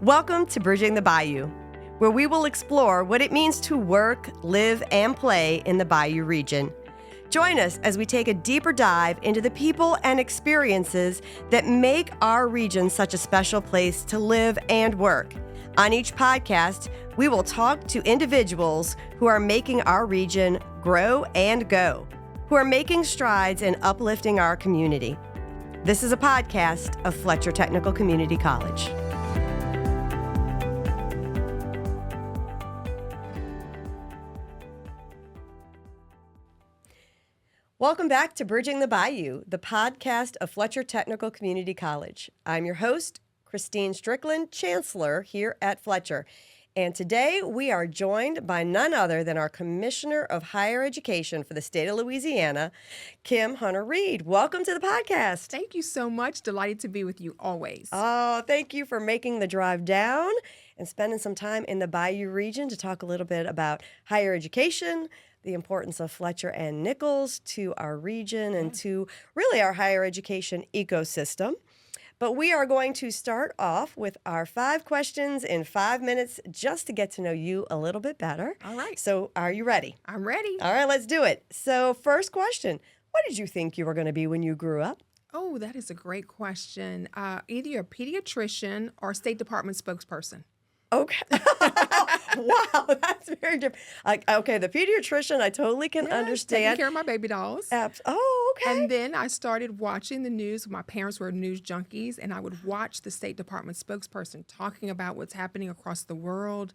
Welcome to Bridging the Bayou, where we will explore what it means to work, live, and play in the Bayou region. Join us as we take a deeper dive into the people and experiences that make our region such a special place to live and work. On each podcast, we will talk to individuals who are making our region grow and go, who are making strides in uplifting our community. This is a podcast of Fletcher Technical Community College. Welcome back to Bridging the Bayou, the podcast of Fletcher Technical Community College. I'm your host, Kristine Strickland, Chancellor here at Fletcher. And today we are joined by none other than our Commissioner of Higher Education for the state of Louisiana, Kim Hunter-Reid. Welcome to the podcast. Thank you so much. Delighted to be with you always. Oh, thank you for making the drive down and spending some time in the Bayou region to talk a little bit about higher education, the importance of Fletcher and Nichols to our region and to really our higher education ecosystem. But we are going to start off with our 5 questions in 5 minutes just to get to know you a little bit better. All right. So are you ready? I'm ready. All right, let's do it. So first question, what did you think you were going to be when you grew up? Oh, that is a great question. Either a pediatrician or State Department spokesperson. Okay. Wow, that's very different. Okay, the pediatrician, I totally can understand. Taking care of my baby dolls. Oh, okay. And then I started watching the news. My parents were news junkies, and I would watch the State Department spokesperson talking about what's happening across the world,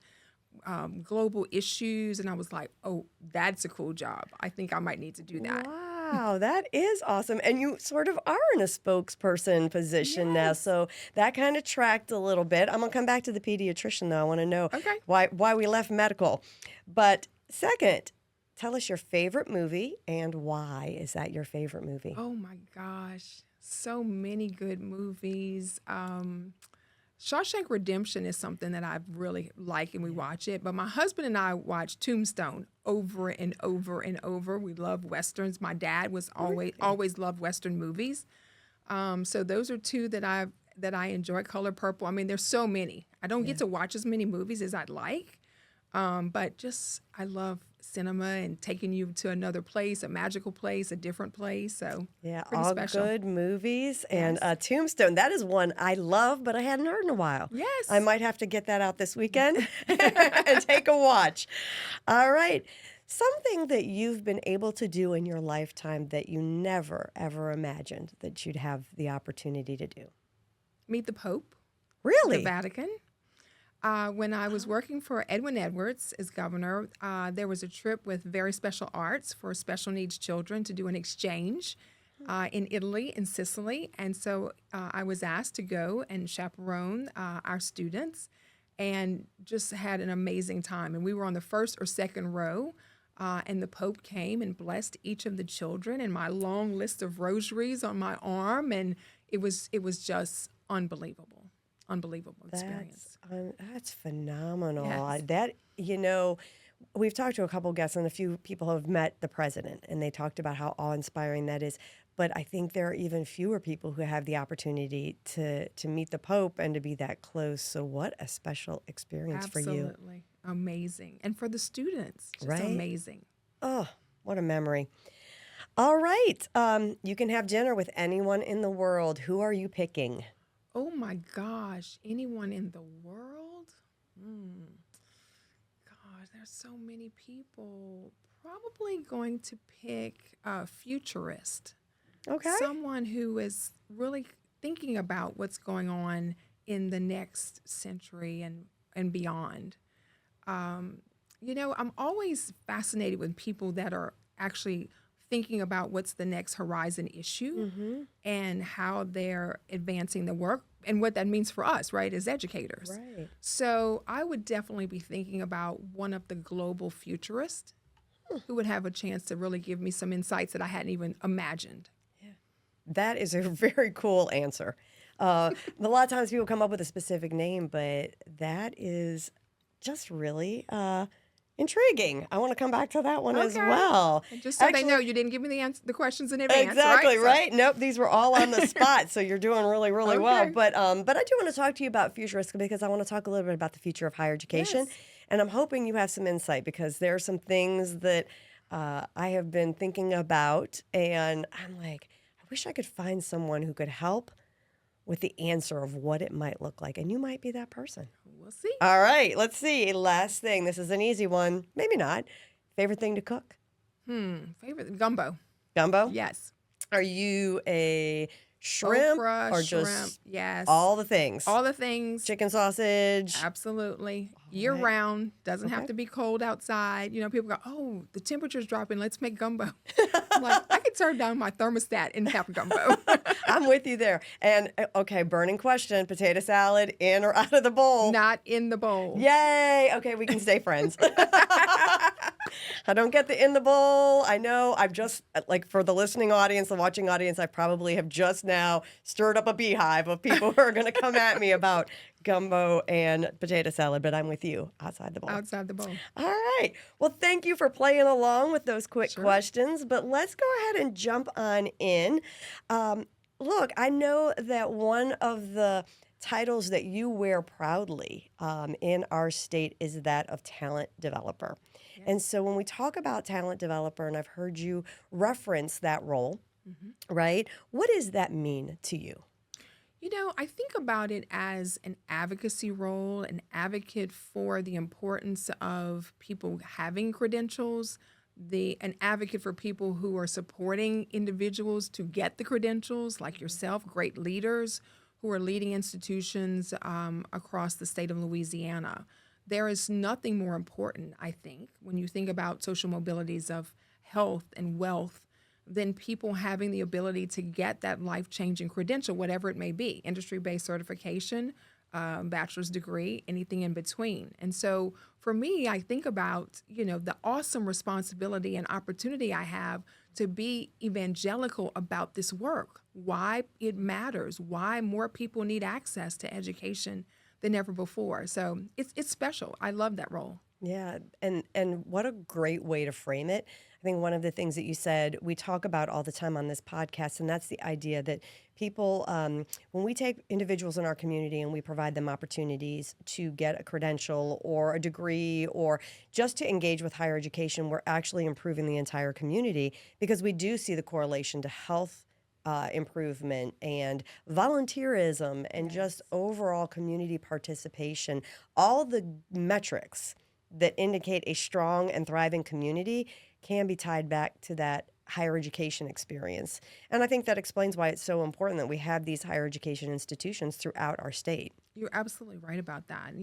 global issues, and I was like, oh, that's a cool job. I think I might need to do that. Wow, that is awesome. And you sort of are in a spokesperson position now, so that kind of tracked a little bit. I'm going to come back to the pediatrician, though. I want to know why we left medical. But second, tell us your favorite movie and why is that your favorite movie? Oh, my gosh. So many good movies. Shawshank Redemption is something that I really like, and we watch it. But my husband and I watch Tombstone over and over and over. We love Westerns. My dad was always loved Western movies. So those are 2 that I enjoy. Color Purple. I mean, there's so many. I don't get to watch as many movies as I'd like. But just I love cinema and taking you to another place, a magical place, a different place. So pretty all special. Good movies. And Tombstone, that is one I love, but I hadn't heard in a while. Yes. I might have to get that out this weekend and take a watch. All right. Something that you've been able to do in your lifetime that you never, ever imagined that you'd have the opportunity to do. Meet the Pope. Really? The Vatican. When I was working for Edwin Edwards as governor, there was a trip with Very Special Arts for special needs children to do an exchange in Italy, in Sicily. And so I was asked to go and chaperone our students and just had an amazing time. And we were on the first or second row, and the Pope came and blessed each of the children and my long list of rosaries on my arm. And it was just unbelievable. Unbelievable experience. That's phenomenal. Yes. We've talked to a couple guests and a few people have met the president, and they talked about how awe-inspiring that is. But I think there are even fewer people who have the opportunity to meet the Pope and to be that close. So what a special experience for you. Absolutely. Amazing. And for the students, just amazing. Oh, what a memory. All right. You can have dinner with anyone in the world. Who are you picking? Oh my gosh, anyone in the world? Gosh, there's so many people. Probably going to pick a futurist. Okay. Someone who is really thinking about what's going on in the next century and beyond. I'm always fascinated with people that are actually thinking about what's the next horizon issue and how they're advancing the work and what that means for us, right, as educators. Right. So I would definitely be thinking about one of the global futurists who would have a chance to really give me some insights that I hadn't even imagined. Yeah. That is a very cool answer. A lot of times people come up with a specific name, but that is just really Intriguing. I want to come back to that one as Okay. well. And just so they know, you didn't give me the questions in advance, Exactly, right? right? Nope, these were all on the spot, so you're doing really, really well. Okay. But I do want to talk to you about futuristic because I want to talk a little bit about the future of higher education. Yes. And I'm hoping you have some insight because there are some things that I have been thinking about, and I'm like, I wish I could find someone who could help with the answer of what it might look like. And you might be that person. We'll see. All right, let's see. Last thing. This is an easy one. Maybe not. Favorite thing to cook? Favorite gumbo. Gumbo? Yes. Are you a shrimp Okra, or shrimp. just Yes. all the things? All the things. Chicken sausage? Absolutely. Year right. round. Doesn't have Okay. to be cold outside. People go, oh, the temperature's dropping. Let's make gumbo. I'm like, I could turn down my thermostat and have gumbo. I'm with you there. And okay, burning question, potato salad in or out of the bowl? Not in the bowl. Yay! Okay, we can stay friends. I don't get the in the bowl. I know I've just, like for the listening audience, the watching audience, I probably have just now stirred up a beehive of people who are going to come at me about gumbo and potato salad, but I'm with you outside the bowl. Outside the bowl. All right. Well, thank you for playing along with those quick Sure. questions, but let's go ahead and jump on in. Look, I know that one of the titles that you wear proudly in our state is that of talent developer. Yes. And so when we talk about talent developer, and I've heard you reference that role, right? What does that mean to you? I think about it as an advocacy role, an advocate for the importance of people having credentials, an advocate for people who are supporting individuals to get the credentials, like yourself, great leaders who are leading institutions across the state of Louisiana. There is nothing more important, I think, when you think about social mobilities of health and wealth than people having the ability to get that life-changing credential, whatever it may be, industry-based certification, bachelor's degree, anything in between. And so for me, I think about, the awesome responsibility and opportunity I have to be evangelical about this work, why it matters, why more people need access to education than ever before. So it's special. I love that role. Yeah, and what a great way to frame it. I think one of the things that you said we talk about all the time on this podcast, and that's the idea that people, when we take individuals in our community and we provide them opportunities to get a credential or a degree or just to engage with higher education, we're actually improving the entire community because we do see the correlation to health improvement and volunteerism and just overall community participation, all the metrics that indicate a strong and thriving community can be tied back to that higher education experience. And I think that explains why it's so important that we have these higher education institutions throughout our state. You're absolutely right about that.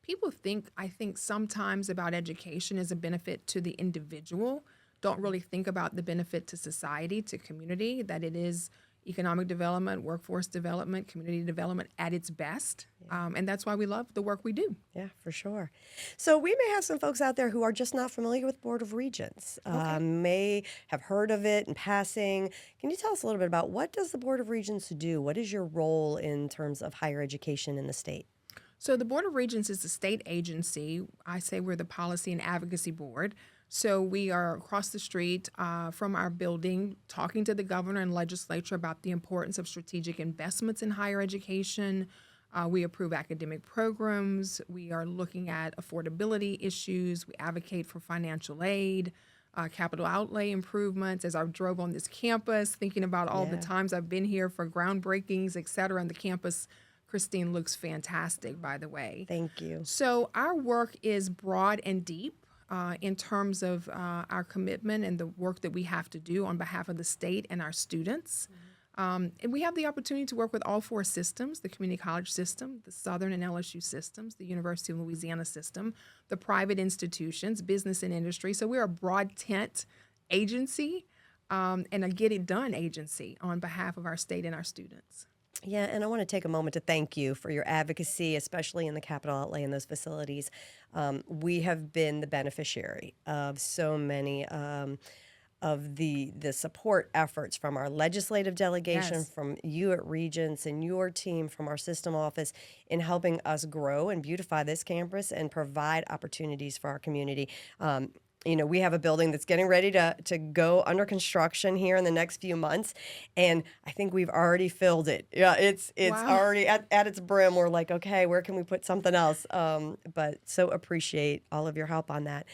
People I think sometimes about education as a benefit to the individual, don't really think about the benefit to society, to community, that it is economic development, workforce development, community development at its best. And that's why we love the work we do. Yeah, for sure. So we may have some folks out there who are just not familiar with Board of Regents, may have heard of it in passing. Can you tell us a little bit about what does the Board of Regents do? What is your role in terms of higher education in the state? So the Board of Regents is a state agency. I say we're the Policy and Advocacy Board. So we are across the street from our building talking to the governor and legislature about the importance of strategic investments in higher education. We approve academic programs. We are looking at affordability issues. We advocate for financial aid, capital outlay improvements. As I drove on this campus, thinking about all the times I've been here for groundbreakings, et cetera, and the campus, Kristine, looks fantastic, by the way. Thank you. So our work is broad and deep. In terms of our commitment and the work that we have to do on behalf of the state and our students. And we have the opportunity to work with all four systems, the community college system, the Southern and LSU systems, the University of Louisiana system, the private institutions, business and industry. So we're a broad tent agency and a get it done agency on behalf of our state and our students. Yeah, and I want to take a moment to thank you for your advocacy, especially in the capital outlay in those facilities. We have been the beneficiary of so many of the support efforts from our legislative delegation, Yes. from you at Regents and your team from our system office in helping us grow and beautify this campus and provide opportunities for our community. We have a building that's getting ready to go under construction here in the next few months, and I think we've already filled it. Yeah, it's Wow. already at its brim. We're like, okay, where can we put something else? But so appreciate all of your help on that.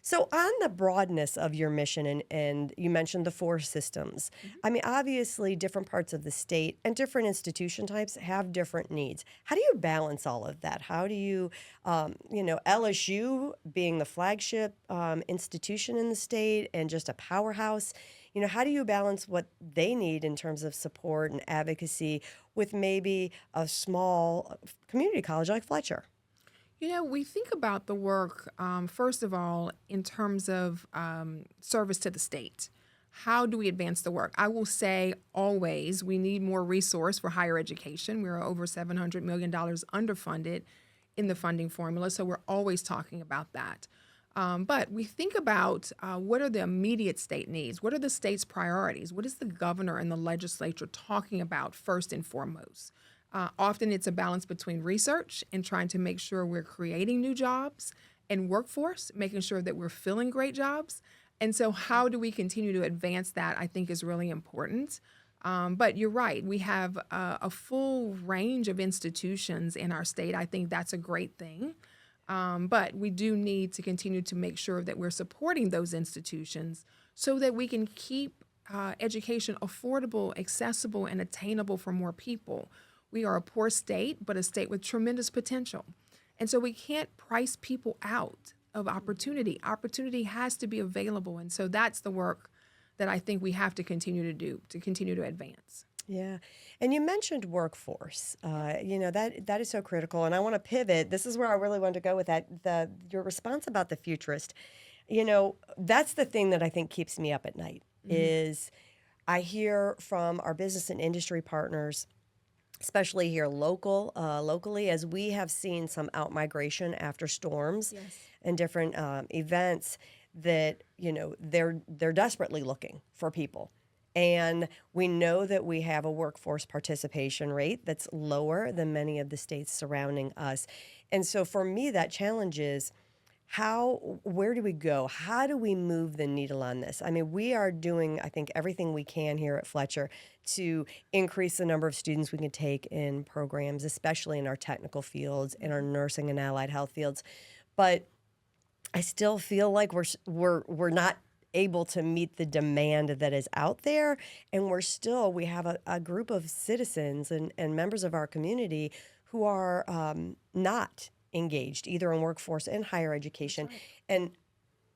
So on the broadness of your mission, and you mentioned the four systems. I mean, obviously, different parts of the state and different institution types have different needs. How do you balance all of that? How do you, LSU being the flagship institution in the state and just a powerhouse, how do you balance what they need in terms of support and advocacy with maybe a small community college like Fletcher? We think about the work, first of all, in terms of service to the state. How do we advance the work? I will say always we need more resource for higher education. We're over $700 million underfunded in the funding formula, so we're always talking about that. But we think about what are the immediate state needs? What are the state's priorities? What is the governor and the legislature talking about first and foremost? Often it's a balance between research and trying to make sure we're creating new jobs and workforce, making sure that we're filling great jobs. And so how do we continue to advance that, I think, is really important. But you're right. We have a full range of institutions in our state. I think that's a great thing. But we do need to continue to make sure that we're supporting those institutions so that we can keep education affordable, accessible, and attainable for more people. We are a poor state, but a state with tremendous potential. And so we can't price people out of opportunity. Opportunity has to be available. And so that's the work that I think we have to continue to do to continue to advance. Yeah. And you mentioned workforce. That is so critical. And I want to pivot. This is where I really wanted to go with that. Your response about the futurist. That's the thing that I think keeps me up at night is I hear from our business and industry partners, especially here locally, as we have seen some out-migration after storms and different events that, they're desperately looking for people. And we know that we have a workforce participation rate that's lower than many of the states surrounding us. And so for me, that challenge is where do we go? How do we move the needle on this? I mean, we are doing, I think, everything we can here at Fletcher to increase the number of students we can take in programs, especially in our technical fields, in our nursing and allied health fields. But I still feel like we're not able to meet the demand that is out there. And we have a group of citizens and members of our community who are not engaged either in workforce and higher education. Right. And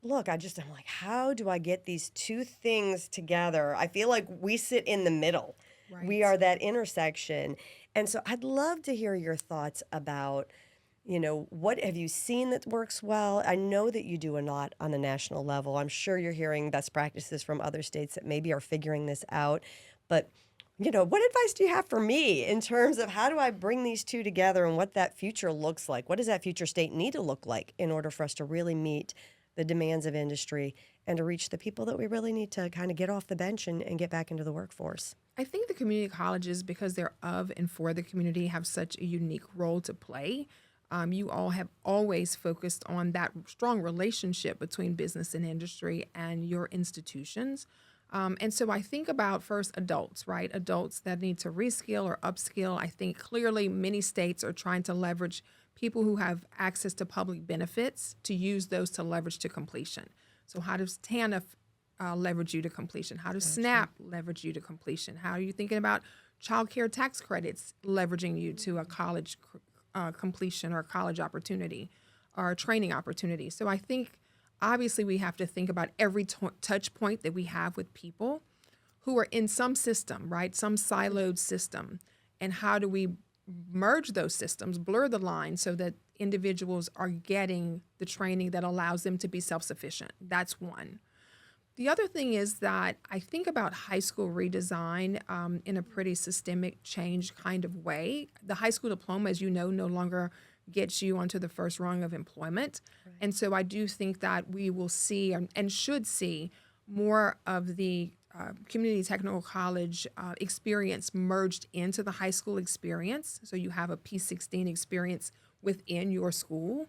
look, I'm like, how do I get these two things together? I feel like we sit in the middle. Right. We are that intersection. And so I'd love to hear your thoughts about, what have you seen that works well? I know that you do a lot on the national level. I'm sure you're hearing best practices from other states that maybe are figuring this out. But what advice do you have for me in terms of how do I bring these two together and what that future looks like? What does that future state need to look like in order for us to really meet the demands of industry and to reach the people that we really need to kind of get off the bench and get back into the workforce? I think the community colleges, because they're of and for the community, have such a unique role to play. You all have always focused on that strong relationship between business and industry and your institutions. And so I think about first adults, right? Adults that need to reskill or upskill. I think clearly many states are trying to leverage people who have access to public benefits to use those to leverage to completion. So how does TANF leverage you to completion? How does SNAP leverage you to completion? How are you thinking about child care tax credits leveraging you to a college completion or a college opportunity or a training opportunity? So I think obviously we have to think about every touch point that we have with people who are in some system, right? Some siloed system. And how do we merge those systems, blur the line so that individuals are getting the training that allows them to be self-sufficient? That's one. The other thing is that I think about high school redesign in a pretty systemic change kind of way. The high school diploma, as you know, no longer gets you onto the first rung of employment. Right. And so I do think that we will see and should see more of the community technical college experience merged into the high school experience. So you have a P16 experience within your school,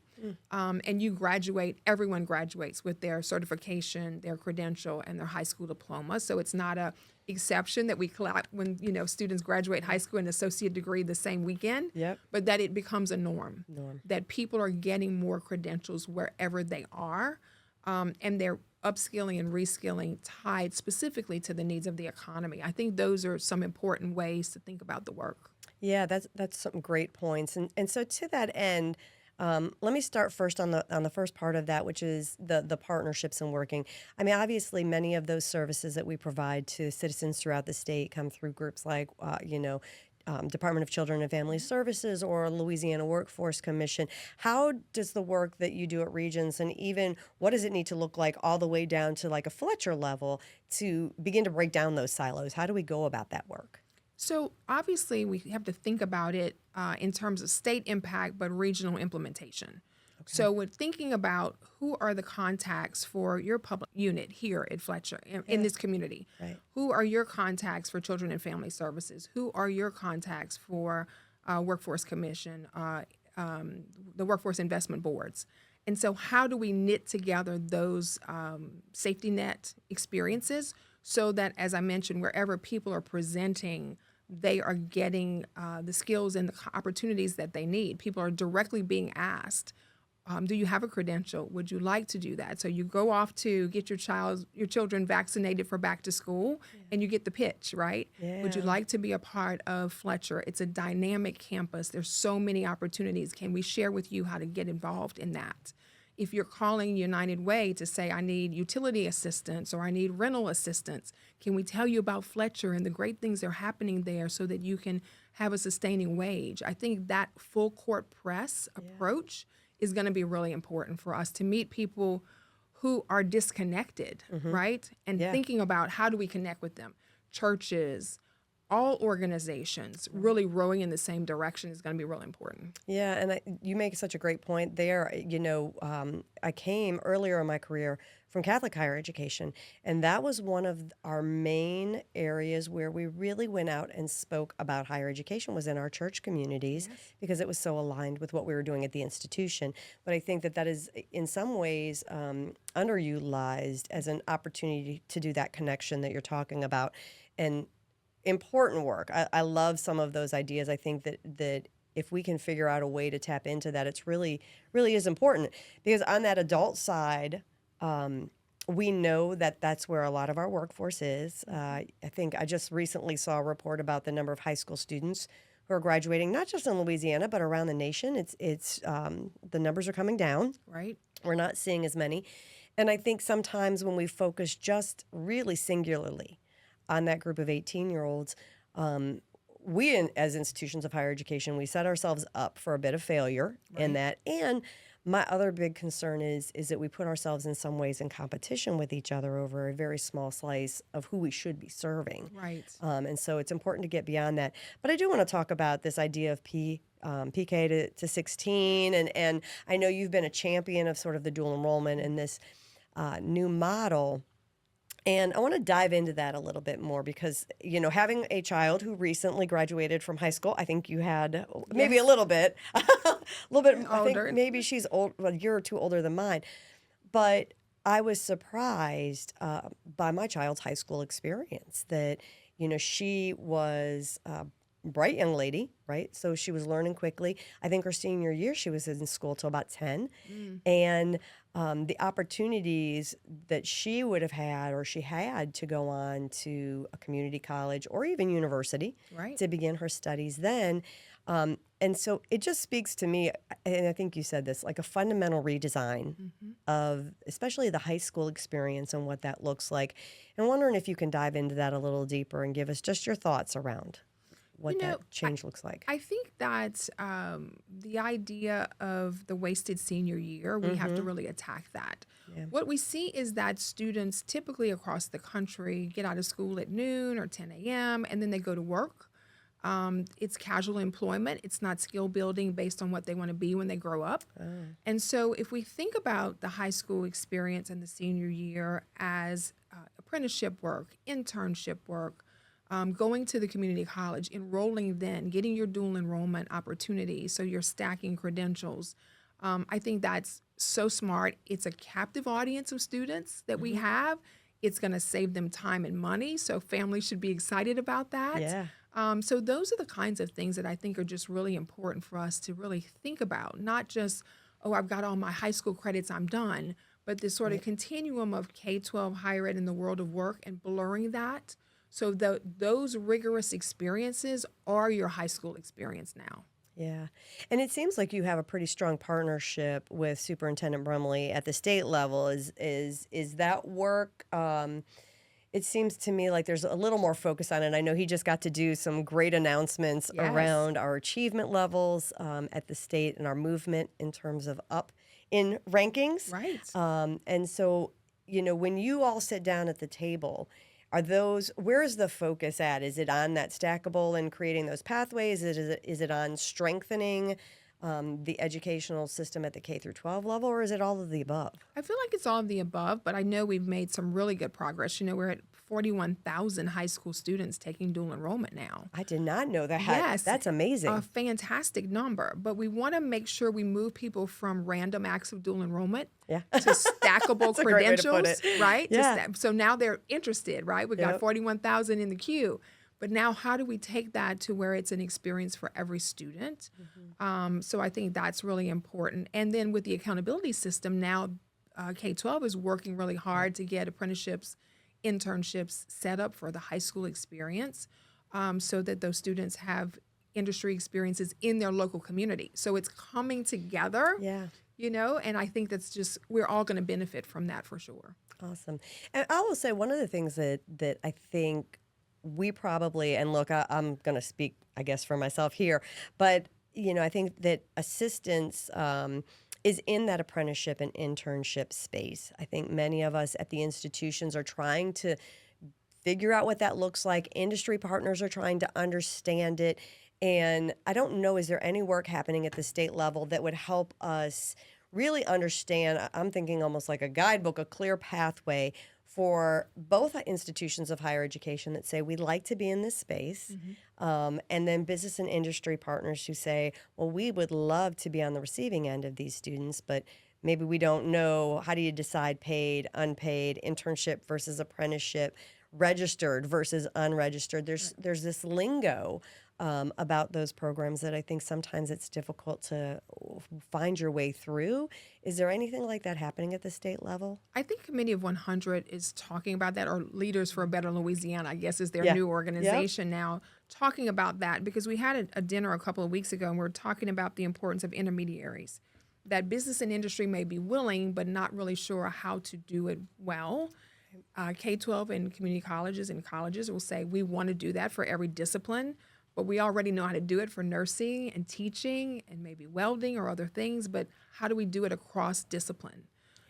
and you graduate, everyone graduates with their certification, their credential, and their high school diploma. So it's not a exception that we clap when, students graduate high school and associate degree the same weekend, but that it becomes a norm. That people are getting more credentials wherever they are, and they're upskilling and reskilling tied specifically to the needs of the economy. I think those are some important ways to think about the work. Yeah, that's some great points. And so to that end, let me start first on the first part of that, which is the partnerships and working. I mean, obviously, many of those services that we provide to citizens throughout the state come through groups like, Department of Children and Family Services or Louisiana Workforce Commission. How does the work that you do at Regions, and even what does it need to look like all the way down to like a Fletcher level to begin to break down those silos? How do we go about that work? So obviously, we have to think about it in terms of state impact, but regional implementation. Okay. So we're thinking about who are the contacts for your public unit here at Fletcher in this community. Right. Who are your contacts for Children and Family Services? Who are your contacts for Workforce Commission, the Workforce Investment Boards? And so how do we knit together those safety net experiences so that, as I mentioned, wherever people are presenting, they are getting the skills and the opportunities that they need. People are directly being asked, do you have a credential? Would you like to do that? So you go off to get your children vaccinated for back to school, and you get the pitch, right? Yeah. Would you like to be a part of Fletcher? It's a dynamic campus. There's so many opportunities. Can we share with you how to get involved in that? If you're calling United Way to say, I need utility assistance or I need rental assistance, can we tell you about Fletcher and the great things that are happening there so that you can have a sustaining wage? I think that full court press approach is going to be really important for us to meet people who are disconnected, right? And thinking about how do we connect with them? Churches, all organizations really rowing in the same direction is going to be really important. Yeah, and you make such a great point there. I came earlier in my career from Catholic higher education, and that was one of our main areas where we really went out and spoke about higher education was in our church communities because it was so aligned with what we were doing at the institution. But I think that is in some ways underutilized as an opportunity to do that connection that you're talking about. And important work. I love some of those ideas. I think that if we can figure out a way to tap into that, it's really is important. Because on that adult side, we know that that's where a lot of our workforce is. I think I just recently saw a report about the number of high school students who are graduating, not just in Louisiana, but around the nation. It's the numbers are coming down. Right. We're not seeing as many. And I think sometimes when we focus just really singularly on that group of 18-year-olds, as institutions of higher education, we set ourselves up for a bit of failure in that. And my other big concern is that we put ourselves in some ways in competition with each other over a very small slice of who we should be serving. Right. And so it's important to get beyond that. But I do want to talk about this idea of PK to 16. And I know you've been a champion of sort of the dual enrollment and this new model. And I want to dive into that a little bit more because, having a child who recently graduated from high school, I think you had maybe a little bit, older. I think maybe she's a year or two older than mine. But I was surprised by my child's high school experience that, she was a bright young lady, right? So she was learning quickly. I think her senior year, she was in school till about 10. And the opportunities that she would have had or she had to go on to a community college or even university to begin her studies then. And so it just speaks to me, and I think you said this, like a fundamental redesign of especially the high school experience and what that looks like. And wondering if you can dive into that a little deeper and give us just your thoughts around what that change looks like. I think that the idea of the wasted senior year, we have to really attack that. Yeah. What we see is that students typically across the country get out of school at noon or 10 a.m. and then they go to work. It's casual employment. It's not skill building based on what they want to be when they grow up. And so if we think about the high school experience and the senior year as apprenticeship work, internship work, going to the community college, enrolling then, getting your dual enrollment opportunity, so you're stacking credentials, I think that's so smart. It's a captive audience of students that we have. It's going to save them time and money, so families should be excited about that. Yeah. So those are the kinds of things that I think are just really important for us to really think about, not just, oh, I've got all my high school credits, I'm done, but this sort of continuum of K-12 higher ed in the world of work and blurring that. So those rigorous experiences are your high school experience now. Yeah. And it seems like you have a pretty strong partnership with Superintendent Brumley at the state level. Is that work? It seems to me like there's a little more focus on it. I know he just got to do some great announcements around our achievement levels at the state and our movement in terms of up in rankings. Right. And so, when you all sit down at the table, where is the focus at? Is it on that stackable and creating those pathways? Is it on strengthening the educational system at the K through 12 level, or is it all of the above? I feel like it's all of the above, but I know we've made some really good progress. We're at 41,000 high school students taking dual enrollment now. I did not know that. Yes. That's amazing. A fantastic number. But we want to make sure we move people from random acts of dual enrollment to stackable That's a great way to credentials, put it. right? Yeah. So now they're interested, right? We got 41,000 in the queue. But now how do we take that to where it's an experience for every student? So I think that's really important. And then with the accountability system, now K-12 is working really hard to get apprenticeships, internships set up for the high school experience so that those students have industry experiences in their local community. So it's coming together, and I think that's just, we're all going to benefit from that for sure. Awesome. And I will say one of the things that I think we probably, and look, I'm going to speak, I guess, for myself here, but, I think that assistance is in that apprenticeship and internship space. I think many of us at the institutions are trying to figure out what that looks like. Industry partners are trying to understand it. And I don't know, is there any work happening at the state level that would help us really understand? I'm thinking almost like a guidebook, a clear pathway for both institutions of higher education that say we'd like to be in this space, and then business and industry partners who say, well, we would love to be on the receiving end of these students, but maybe we don't know, how do you decide paid, unpaid, internship versus apprenticeship, registered versus unregistered? There's this lingo about those programs that I think sometimes it's difficult to find your way through. Is there anything like that happening at the state level? I think Committee of 100 is talking about that, or Leaders for a Better Louisiana, I guess, is their new organization now, talking about that, because we had a dinner a couple of weeks ago and we were talking about the importance of intermediaries, that business and industry may be willing but not really sure how to do it well. K-12 and community colleges and colleges will say, we want to do that for every discipline, but we already know how to do it for nursing and teaching and maybe welding or other things, but how do we do it across discipline?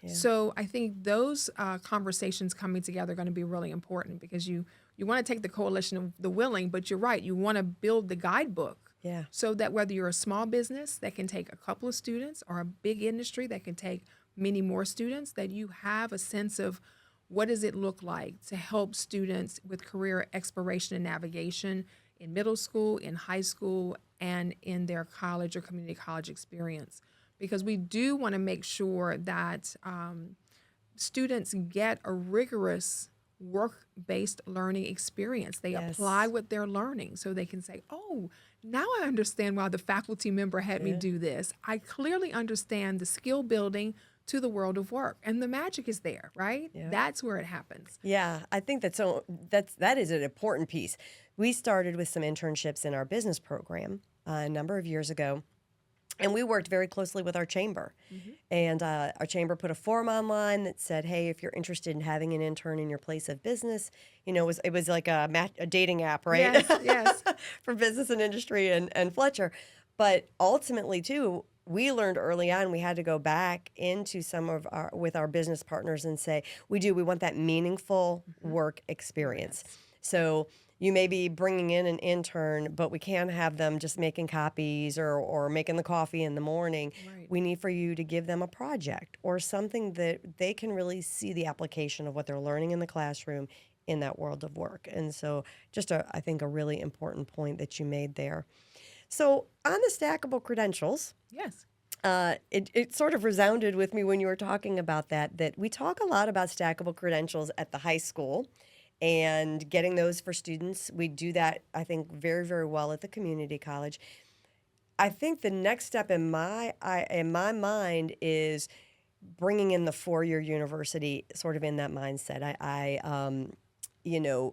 So I think those conversations coming together are going to be really important, because you want to take the coalition of the willing, but you're right, you want to build the guidebook so that whether you're a small business that can take a couple of students or a big industry that can take many more students, that you have a sense of what does it look like to help students with career exploration and navigation in middle school, in high school, and in their college or community college experience. Because we do want to make sure that students get a rigorous work-based learning experience. They apply what they're learning so they can say, oh, now I understand why the faculty member had me do this. I clearly understand the skill building to the world of work, and the magic is there, right? That's where it happens. Yeah, I think that is an important piece. We started with some internships in our business program a number of years ago, and we worked very closely with our chamber. And our chamber put a form online that said, hey, if you're interested in having an intern in your place of business, it was like a dating app, right? Yes. For business and industry and Fletcher. But ultimately, too, we learned early on we had to go back into with our business partners and say, we want that meaningful work experience. So, you may be bringing in an intern, but we can't have them just making copies or making the coffee in the morning. Right. We need for you to give them a project or something that they can really see the application of what they're learning in the classroom in that world of work. And so I think a really important point that you made there. So on the stackable credentials, Yes. it sort of resounded with me when you were talking about that we talk a lot about stackable credentials at the high school and getting those for students. We do that, I think, very, very well at the community college. I think the next step in my mind is bringing in the four-year university sort of in that mindset. I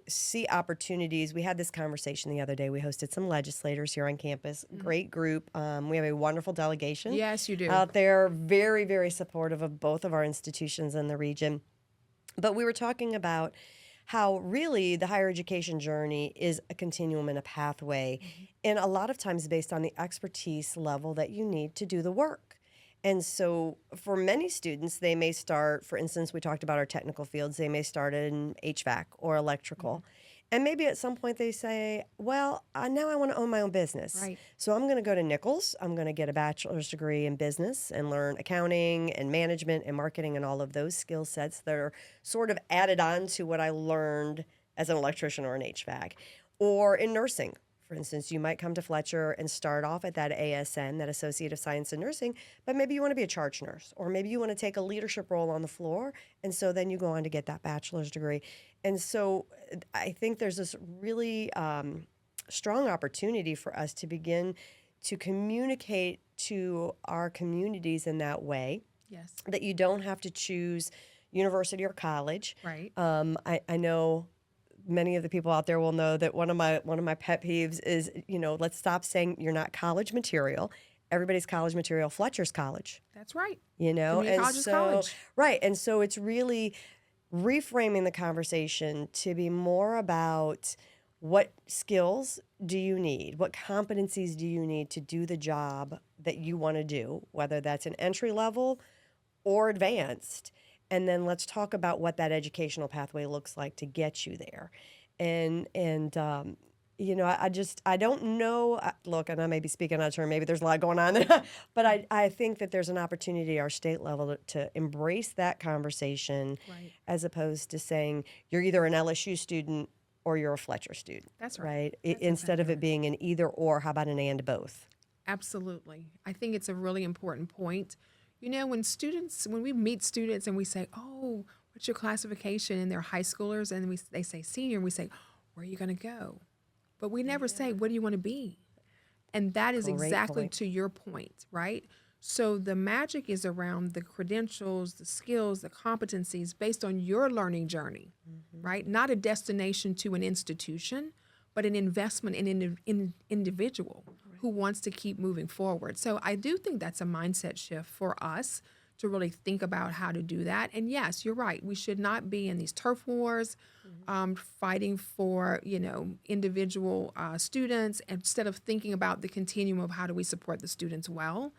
see opportunities. We had this conversation the other day. We hosted some legislators here on campus. Great group. We have a wonderful delegation. Yes, you do. Out there, very, very supportive of both of our institutions in the region. But we were talking about how really the higher education journey is a continuum and a pathway, and a lot of times based on the expertise level that you need to do the work. And so for many students, they may start, for instance, we talked about our technical fields, they may start in HVAC or electrical. And maybe at some point they say, well, now I want to own my own business. Right. So I'm going to go to Nichols. I'm going to get a bachelor's degree in business and learn accounting and management and marketing and all of those skill sets that are sort of added on to what I learned as an electrician or an HVAC. Or in nursing. For instance, you might come to Fletcher and start off at that ASN, that Associate of Science in Nursing, but maybe you want to be a charge nurse, or maybe you want to take a leadership role on the floor, and so then you go on to get that bachelor's degree. And so I think there's this really strong opportunity for us to begin to communicate to our communities in that way, Yes. that you don't have to choose university or college. Right. I know many of the people out there will know that one of my pet peeves is, let's stop saying you're not college material. Everybody's college material. Fletcher's college. That's right. And college is so college. right, and so it's really reframing the conversation to be more about what skills do you need, what competencies do you need to do the job that you want to do, whether that's an entry level or advanced. And then let's talk about what that educational pathway looks like to get you there. I don't know, look, and I may be speaking out of turn, maybe there's a lot going on, but I think that there's an opportunity at our state level to embrace that conversation, Right. as opposed to saying you're either an LSU student or you're a Fletcher student. That's right. Instead of it being an either or, how about an and both? Absolutely. I think it's a really important point. When we meet students and we say, oh, what's your classification? And they're high schoolers, and they say senior, and we say, where are you going to go? But we never say, what do you want to be? And that is Great exactly point. to your point, right? So the magic is around the credentials, the skills, the competencies based on your learning journey, right? Not a destination to an institution, but an investment in an individual who wants to keep moving forward. So I do think that's a mindset shift for us to really think about how to do that. And yes, you're right. We should not be in these turf wars, fighting for, individual students, instead of thinking about the continuum of how do we support the students well.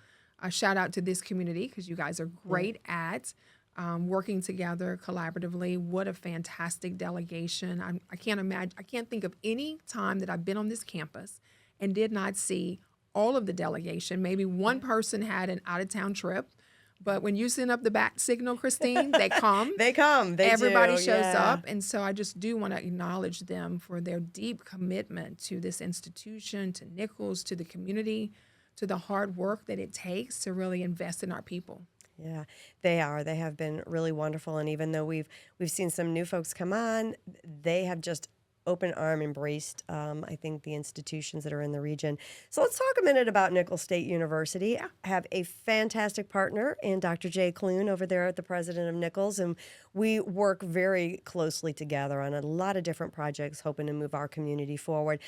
Shout out to this community, because you guys are great at working together collaboratively. What a fantastic delegation. I can't think of any time that I've been on this campus and did not see all of the delegation. Maybe one person had an out-of-town trip, but when you send up the bat signal, Kristine, they come. They come. Everybody do, shows yeah. up. And so I just do want to acknowledge them for their deep commitment to this institution, to Nichols, to the community, to the hard work that it takes to really invest in our people. Yeah, they are. They have been really wonderful. And even though we've seen some new folks come on, they have just open arm embraced, I think, the institutions that are in the region. So let's talk a minute about Nichols State University. I have a fantastic partner in Dr. Jay Clune over there at the president of Nichols, and we work very closely together on a lot of different projects, hoping to move our community forward.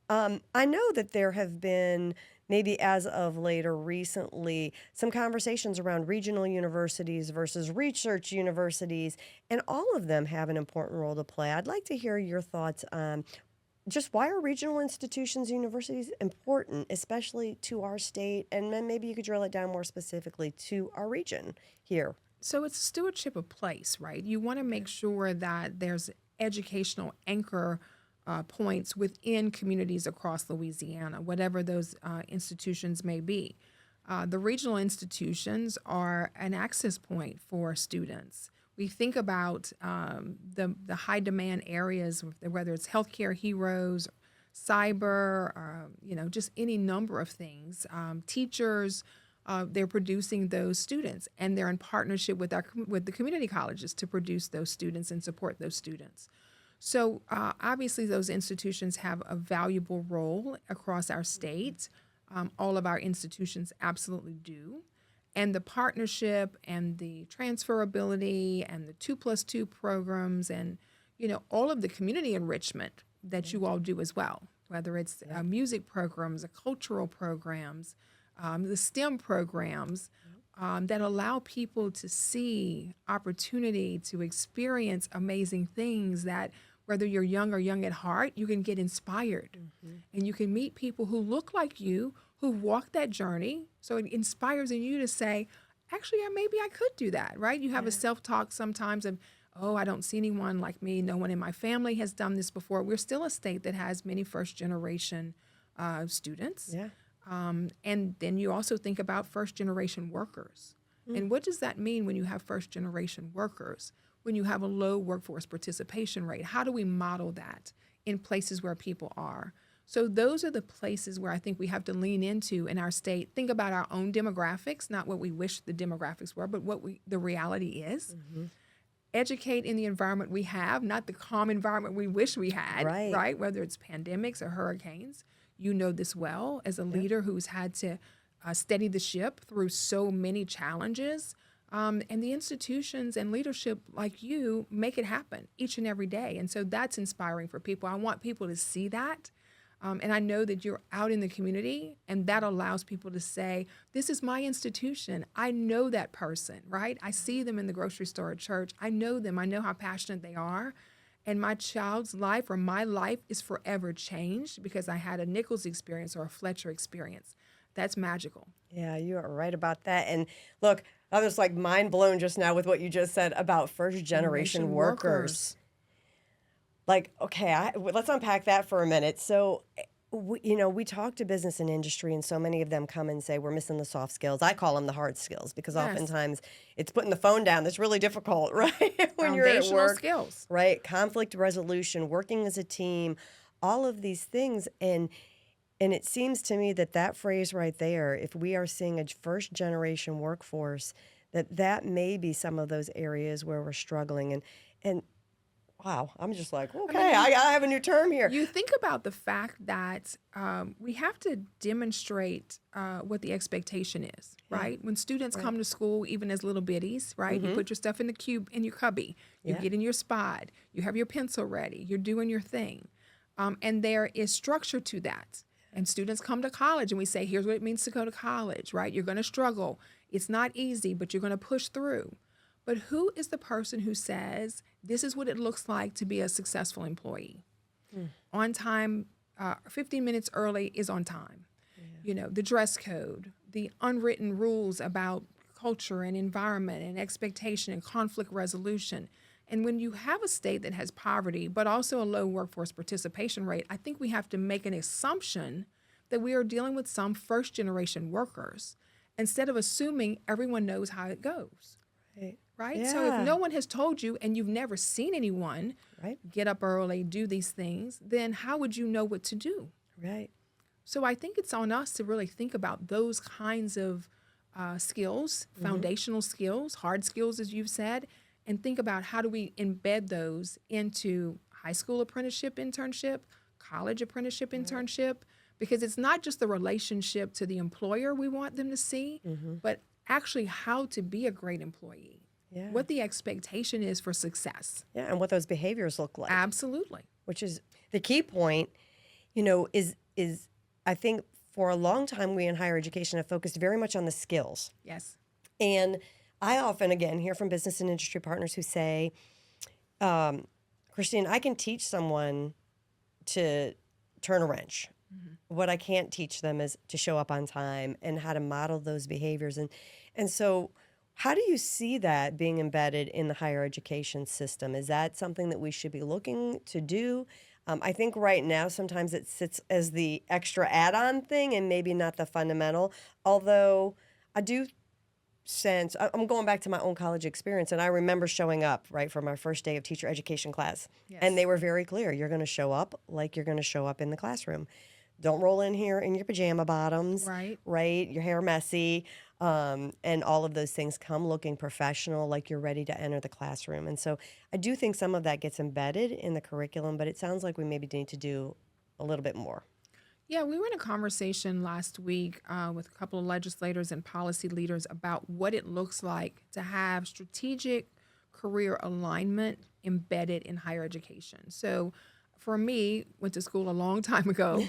I know that there have been, maybe as of later recently, some conversations around regional universities versus research universities, and all of them have an important role to play. I'd like to hear your thoughts on just why are regional institutions, universities important, especially to our state, and then maybe you could drill it down more specifically to our region here. So it's stewardship of place, right? You want to make sure that there's educational anchor points within communities across Louisiana, whatever those institutions may be. The regional institutions are an access point for students. We think about the high demand areas, whether it's healthcare heroes, cyber, just any number of things. Teachers, they're producing those students, and they're in partnership with the community colleges to produce those students and support those students. So obviously, those institutions have a valuable role across our state. All of our institutions absolutely do. And the partnership and the transferability and the 2+2 programs and, all of the community enrichment that you all do as well, whether it's music programs, the cultural programs, the STEM programs that allow people to see opportunity to experience amazing things that whether you're young or young at heart, you can get inspired. And you can meet people who look like you, who walk that journey. So it inspires in you to say, actually, maybe I could do that, right? You have a self-talk sometimes of, oh, I don't see anyone like me. No one in my family has done this before. We're still a state that has many first-generation students. Yeah. And then you also think about first-generation workers. And what does that mean when you have first-generation workers? When you have a low workforce participation rate, how do we model that in places where people are? So those are the places where I think we have to lean into in our state. Think about our own demographics, not what we wish the demographics were, but what the reality is. Educate in the environment we have, not the calm environment we wish we had, right? Whether it's pandemics or hurricanes. You know this well as a leader who's had to steady the ship through so many challenges. And the institutions and leadership like you make it happen each and every day. And so that's inspiring for people. I want people to see that. And I know that you're out in the community, and that allows people to say, this is my institution. I know that person, right? I see them in the grocery store at church. I know them. I know how passionate they are. And my child's life or my life is forever changed because I had a Nichols experience or a Fletcher experience. That's magical. Yeah, you are right about that. And look, I was like mind blown just now with what you just said about first generation workers. Like, okay, let's unpack that for a minute. So, we talk to business and industry, and so many of them come and say, we're missing the soft skills. I call them the hard skills because oftentimes it's putting the phone down that's really difficult, right? When you're at work. Skills. Right, conflict resolution, working as a team, all of these things. And it seems to me that phrase right there, if we are seeing a first-generation workforce, that may be some of those areas where we're struggling. And wow, I'm just like, okay, I have a new term here. You think about the fact that we have to demonstrate what the expectation is, right? When students come to school, even as little bitties, right? You put your stuff in the cube in your cubby. You get in your spot. You have your pencil ready. You're doing your thing. And there is structure to that. And students come to college and we say, here's what it means to go to college, right? You're going to struggle. It's not easy, but you're going to push through. But who is the person who says, this is what it looks like to be a successful employee? On time, 15 minutes early is on time. The dress code, the unwritten rules about culture and environment and expectation and conflict resolution. And when you have a state that has poverty, but also a low workforce participation rate, I think we have to make an assumption that we are dealing with some first-generation workers instead of assuming everyone knows how it goes. Right? Yeah. So if no one has told you and you've never seen anyone get up early, do these things, then how would you know what to do? Right. So I think it's on us to really think about those kinds of skills, foundational skills, hard skills, as you've said, and think about how do we embed those into high school apprenticeship internship, college apprenticeship internship, because it's not just the relationship to the employer we want them to see, but actually how to be a great employee, what the expectation is for success. Yeah, and what those behaviors look like. Absolutely. Which is the key point, is I think for a long time we in higher education have focused very much on the skills. Yes. And I often, again, hear from business and industry partners who say, Kristine, I can teach someone to turn a wrench. What I can't teach them is to show up on time and how to model those behaviors. And so how do you see that being embedded in the higher education system? Is that something that we should be looking to do? I think right now sometimes it sits as the extra add-on thing and maybe not the fundamental. Although I do sense, I'm going back to my own college experience, and I remember showing up, right, for my first day of teacher education class. And they were very clear. You're going to show up like you're going to show up in the classroom. Don't roll in here in your pajama bottoms, right? Your hair messy, and all of those things. Come looking professional, like you're ready to enter the classroom. And so I do think some of that gets embedded in the curriculum, but it sounds like we maybe need to do a little bit more. Yeah, we were in a conversation last week with a couple of legislators and policy leaders about what it looks like to have strategic career alignment embedded in higher education. So for me, went to school a long time ago.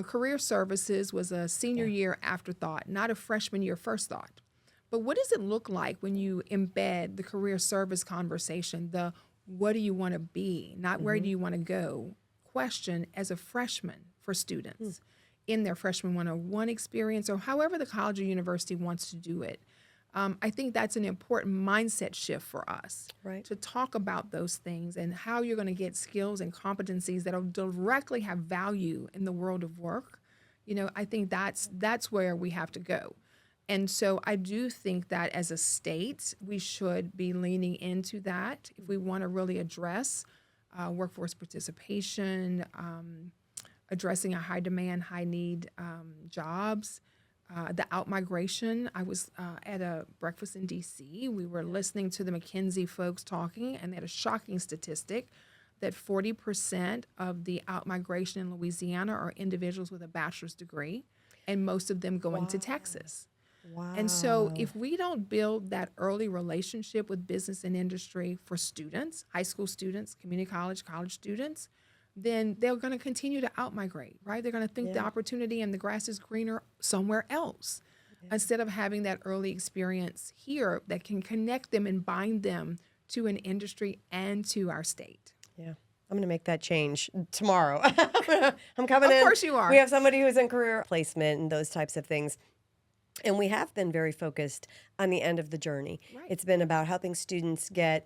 Career services was a senior year afterthought, not a freshman year first thought. But what does it look like when you embed the career service conversation, the what do you want to be, not where do you want to go, question as a freshman for students in their freshman 101 experience or however the college or university wants to do it? I think that's an important mindset shift for us to talk about those things and how you're going to get skills and competencies that will directly have value in the world of work. You know, I think that's where we have to go. And so I do think that as a state, we should be leaning into that if we want to really address workforce participation, addressing a high demand, high need jobs. The out-migration, I was at a breakfast in D.C. We were listening to the McKinsey folks talking, and they had a shocking statistic that 40% of the out-migration in Louisiana are individuals with a bachelor's degree, and most of them going to Texas. Wow. And so if we don't build that early relationship with business and industry for students, high school students, community college students, then they're going to continue to out-migrate, right? They're going to think the opportunity and the grass is greener somewhere else instead of having that early experience here that can connect them and bind them to an industry and to our state. Yeah. I'm going to make that change tomorrow. I'm coming in. Of course you are. We have somebody who's in career placement and those types of things. And we have been very focused on the end of the journey. Right. It's been about helping students get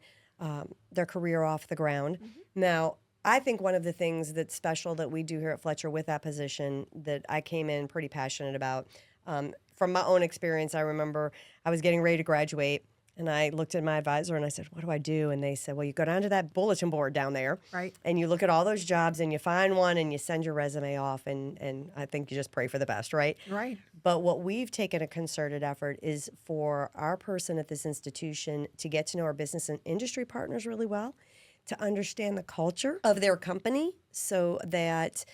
their career off the ground. Now, I think one of the things that's special that we do here at Fletcher with that position that I came in pretty passionate about, from my own experience, I remember I was getting ready to graduate, and I looked at my advisor and I said, what do I do? And they said, well, you go down to that bulletin board down there, and you look at all those jobs, and you find one, and you send your resume off, and I think you just pray for the best, right? Right. But what we've taken a concerted effort is for our person at this institution to get to know our business and industry partners really well, to understand the culture of their company so that,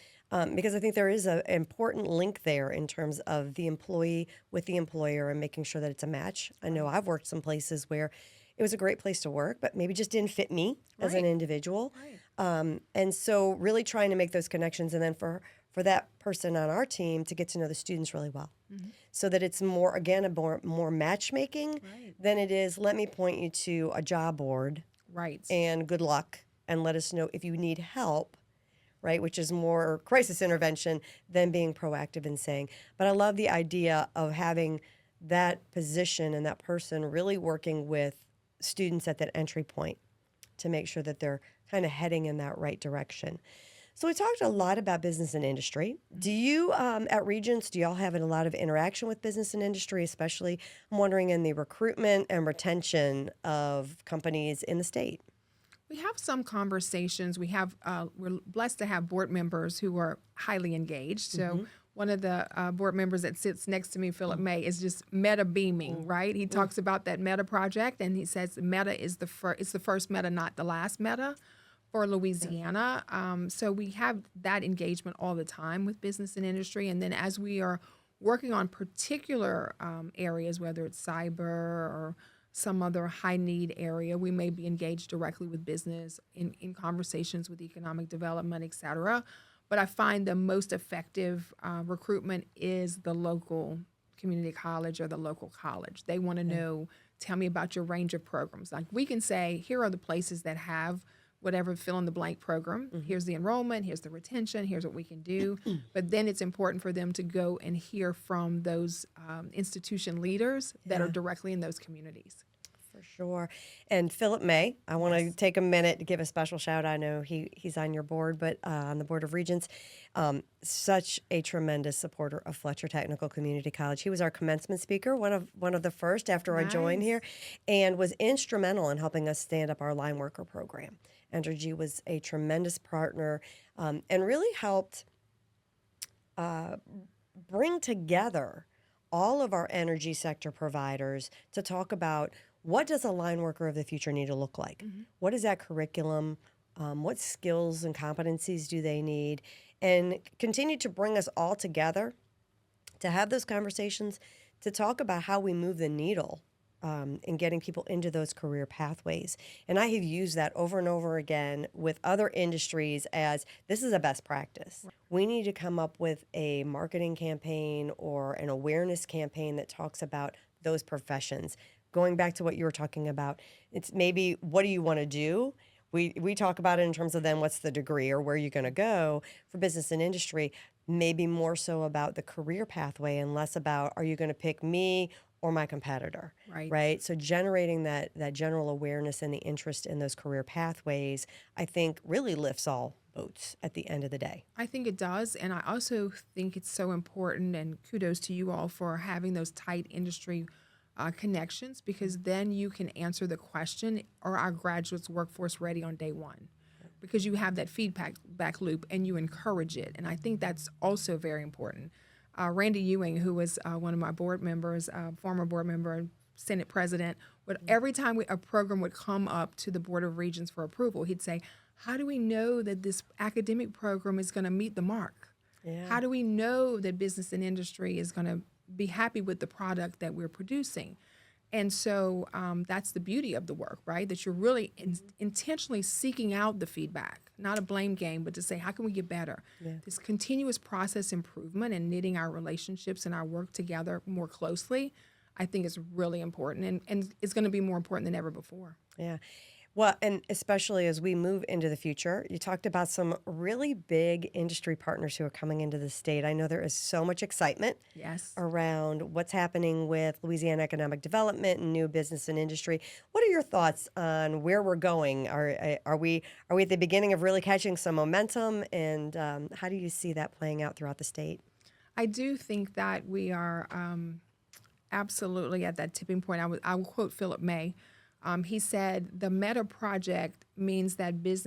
because I think there is an important link there in terms of the employee with the employer and making sure that it's a match. I know I've worked some places where it was a great place to work, but maybe just didn't fit me as an individual. And so really trying to make those connections, and then for that person on our team to get to know the students really well. So that it's more, again, a more matchmaking than it is, let me point you to a job board. And good luck, and let us know if you need help, right? Which is more crisis intervention than being proactive and saying. But I love the idea of having that position and that person really working with students at that entry point to make sure that they're kind of heading in that right direction. So we talked a lot about business and industry. Do you, at Regents, do y'all have a lot of interaction with business and industry, especially, I'm wondering, in the recruitment and retention of companies in the state? We have some conversations. We're blessed to have board members who are highly engaged. So one of the board members that sits next to me, Philip May, is just meta beaming, right? He talks about that meta project, and he says meta is it's the first meta, not the last meta for Louisiana. So we have that engagement all the time with business and industry. And then as we are working on particular areas, whether it's cyber or some other high need area, we may be engaged directly with business in conversations with economic development, et cetera. But I find the most effective recruitment is the local community college or the local college. They want to know, tell me about your range of programs. Like, we can say, here are the places that have whatever fill in the blank program. Here's the enrollment, here's the retention, here's what we can do. But then it's important for them to go and hear from those institution leaders that are directly in those communities. For For sure. And Philip May, I want to take a minute to give a special shout. I know he's on your board, but on the Board of Regents, such a tremendous supporter of Fletcher Technical Community College. He was our commencement speaker, one of the first after I joined here, and was instrumental in helping us stand up our line worker program. Entergy was a tremendous partner and really helped bring together all of our energy sector providers to talk about what does a line worker of the future need to look like? What is that curriculum? What skills and competencies do they need? And continue to bring us all together to have those conversations, to talk about how we move the needle in getting people into those career pathways. And I have used that over and over again with other industries as this is a best practice. We need to come up with a marketing campaign or an awareness campaign that talks about those professions. Going back to what you were talking about, it's maybe what do you want to do? We talk about it in terms of then what's the degree or where you're going to go. For business and industry, maybe more so about the career pathway and less about are you going to pick me or my competitor, right? So generating that general awareness and the interest in those career pathways, I think really lifts all boats at the end of the day. I think it does, and I also think it's so important, and kudos to you all for having those tight industry connections, because then you can answer the question, are our graduates workforce ready on day one? Because you have that feedback loop and you encourage it. And I think that's also very important. Randy Ewing, who was one of my board members, former board member, Senate president, every time a program would come up to the Board of Regents for approval, he'd say, how do we know that this academic program is going to meet the mark? How do we know that business and industry is going to be happy with the product that we're producing? And so that's the beauty of the work, right? That you're really intentionally seeking out the feedback, not a blame game, but to say, how can we get better? This continuous process improvement and knitting our relationships and our work together more closely, I think is really important. And it's going to be more important than ever before. Yeah. Well, and especially as we move into the future, you talked about some really big industry partners who are coming into the state. I know there is so much excitement around what's happening with Louisiana economic development and new business and industry. What are your thoughts on where we're going? Are we at the beginning of really catching some momentum? And how do you see that playing out throughout the state? I do think that we are absolutely at that tipping point. I will quote Philip May. He said the Meta project means that big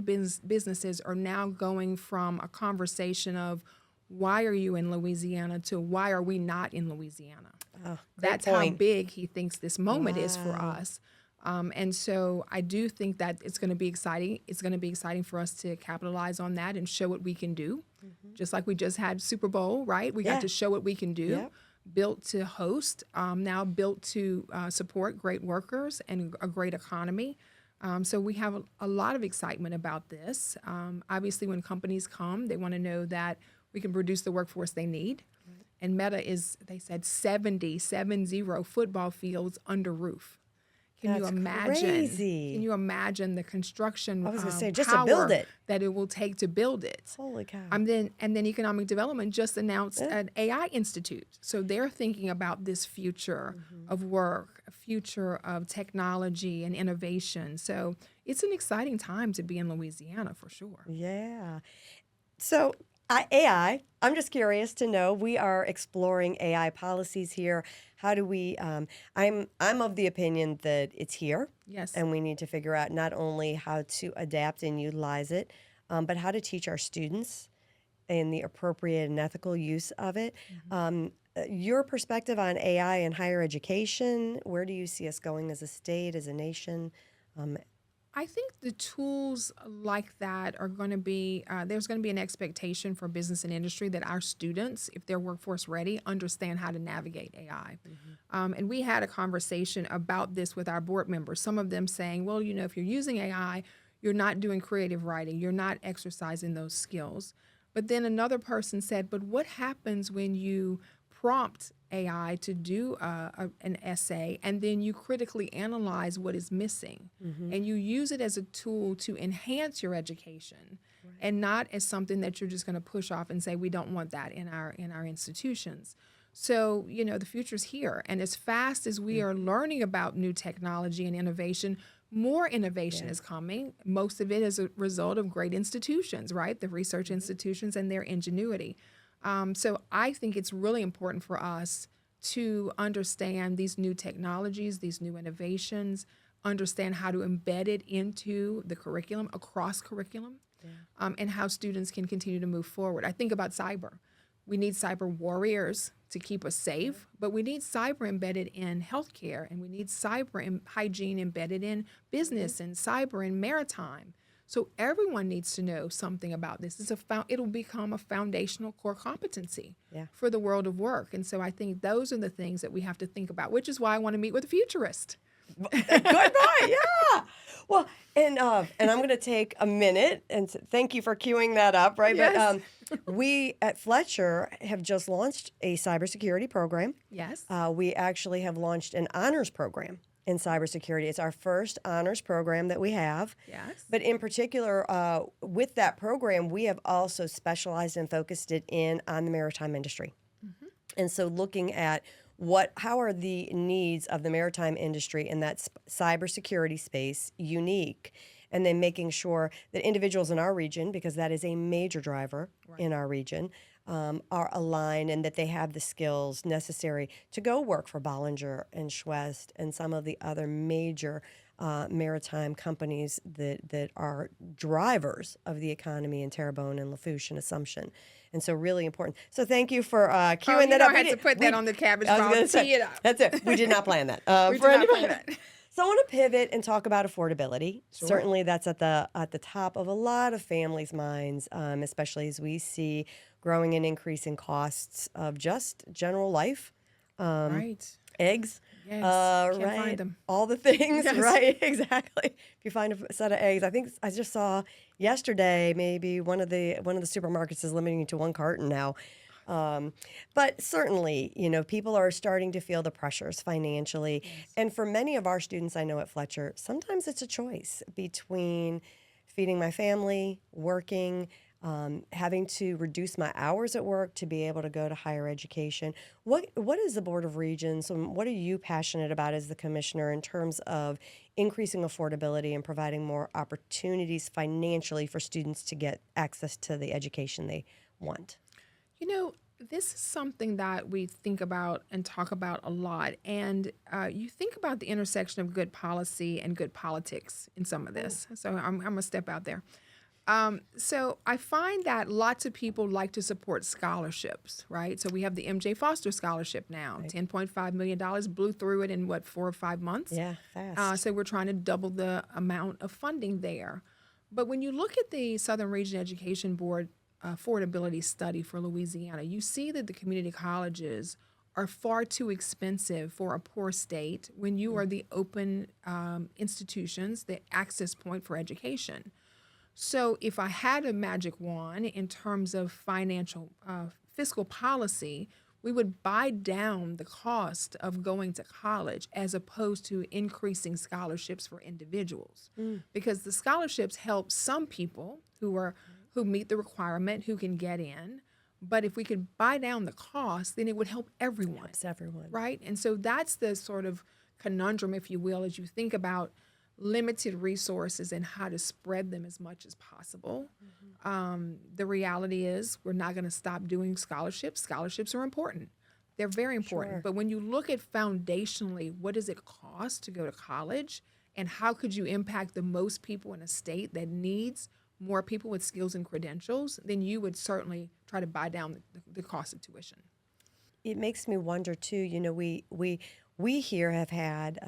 businesses are now going from a conversation of why are you in Louisiana to why are we not in Louisiana? That's how big he thinks this moment is for us. And so I do think that it's going to be exciting. It's going to be exciting for us to capitalize on that and show what we can do. Just like we just had Super Bowl, right? We got to show what we can do. Built to host, now built to support great workers and a great economy. So we have a lot of excitement about this. Obviously, when companies come, they want to know that we can produce the workforce they need. And Meta is, they said, 70 football fields under roof. Can you imagine? Crazy. Can you imagine the construction just to build it that it will take to build it? Holy cow! And then Economic Development just announced an AI institute, so they're thinking about this future of work, a future of technology and innovation. So it's an exciting time to be in Louisiana for sure. Yeah. So AI, I'm just curious to know, we are exploring AI policies here. How do we, I'm of the opinion that it's here. Yes. And we need to figure out not only how to adapt and utilize it, but how to teach our students in the appropriate and ethical use of it. Your perspective on AI in higher education, where do you see us going as a state, as a nation? I think the tools like that are going to be, there's going to be an expectation for business and industry that our students, if they're workforce ready, understand how to navigate AI. And we had a conversation about this with our board members, some of them saying, well, you know, if you're using AI, you're not doing creative writing, you're not exercising those skills. But then another person said, but what happens when you prompt AI to do an essay, and then you critically analyze what is missing, and you use it as a tool to enhance your education, and not as something that you're just going to push off and say we don't want that in our institutions. So, the future's here. And as fast as we are learning about new technology and innovation, more innovation is coming. Most of it is a result of great institutions, right? The research institutions and their ingenuity. So I think it's really important for us to understand these new technologies, these new innovations, understand how to embed it into the curriculum, across curriculum, and how students can continue to move forward. I think about cyber. We need cyber warriors to keep us safe, but we need cyber embedded in healthcare, and we need cyber hygiene embedded in business and cyber and maritime. So everyone needs to know something about this. It'll become a foundational core competency for the world of work. And so I think those are the things that we have to think about, which is why I want to meet with a futurist. Good point. Yeah. Well, and I'm going to take a minute and thank you for queuing that up, right? Yes. But we at Fletcher have just launched a cybersecurity program. Yes. We actually have launched an honors program in cybersecurity. It's our first honors program that we have. Yes. But in particular, with that program, we have also specialized and focused it in on the maritime industry. And so looking at how are the needs of the maritime industry in that cybersecurity space unique, and then making sure that individuals in our region, because that is a major driver in our region, are aligned and that they have the skills necessary to go work for Bollinger and Schwest and some of the other major maritime companies that are drivers of the economy in Terrebonne and Lafourche and Assumption. And so really important. So thank you for queuing that up. I had to put that on the cabbage bomb. Tee it up. That's it. We did not plan that. We did not plan that. So I want to pivot and talk about affordability. Sure. Certainly that's at the top of a lot of families' minds, especially as we see growing and increasing costs of just general life. Right. Eggs. Yes. Can't right. find them. All the things, Yes. right? Exactly. If you find a set of eggs, I think I just saw yesterday maybe one of the supermarkets is limiting you to one carton now. But certainly, people are starting to feel the pressures financially. Yes. And for many of our students I know at Fletcher, sometimes it's a choice between feeding my family, working, having to reduce my hours at work to be able to go to higher education. What is the Board of Regents, and what are you passionate about as the commissioner in terms of increasing affordability and providing more opportunities financially for students to get access to the education they want? This is something that we think about and talk about a lot. And you think about the intersection of good policy and good politics in some of this. So I'm going to step out there. So I find that lots of people like to support scholarships, right? So we have the MJ Foster Scholarship now, right. $10.5 million, blew through it in 4 or 5 months? Yeah, fast. So we're trying to double the amount of funding there. But when you look at the Southern Region Education Board affordability study for Louisiana, you see that the community colleges are far too expensive for a poor state when you are the open institutions, the access point for education. So if I had a magic wand in terms of financial fiscal policy, we would buy down the cost of going to college as opposed to increasing scholarships for individuals. Because the scholarships help some people who meet the requirement, who can get in. But if we could buy down the cost, then it would help everyone. Helps everyone. Right? And so that's the sort of conundrum, if you will, as you think about limited resources and how to spread them as much as possible. The reality is we're not going to stop doing scholarships. Scholarships are important. They're very important. Sure. But when you look at foundationally, what does it cost to go to college, and how could you impact the most people in a state that needs more people with skills and credentials, then you would certainly try to buy down the cost of tuition. It makes me wonder too. We here have had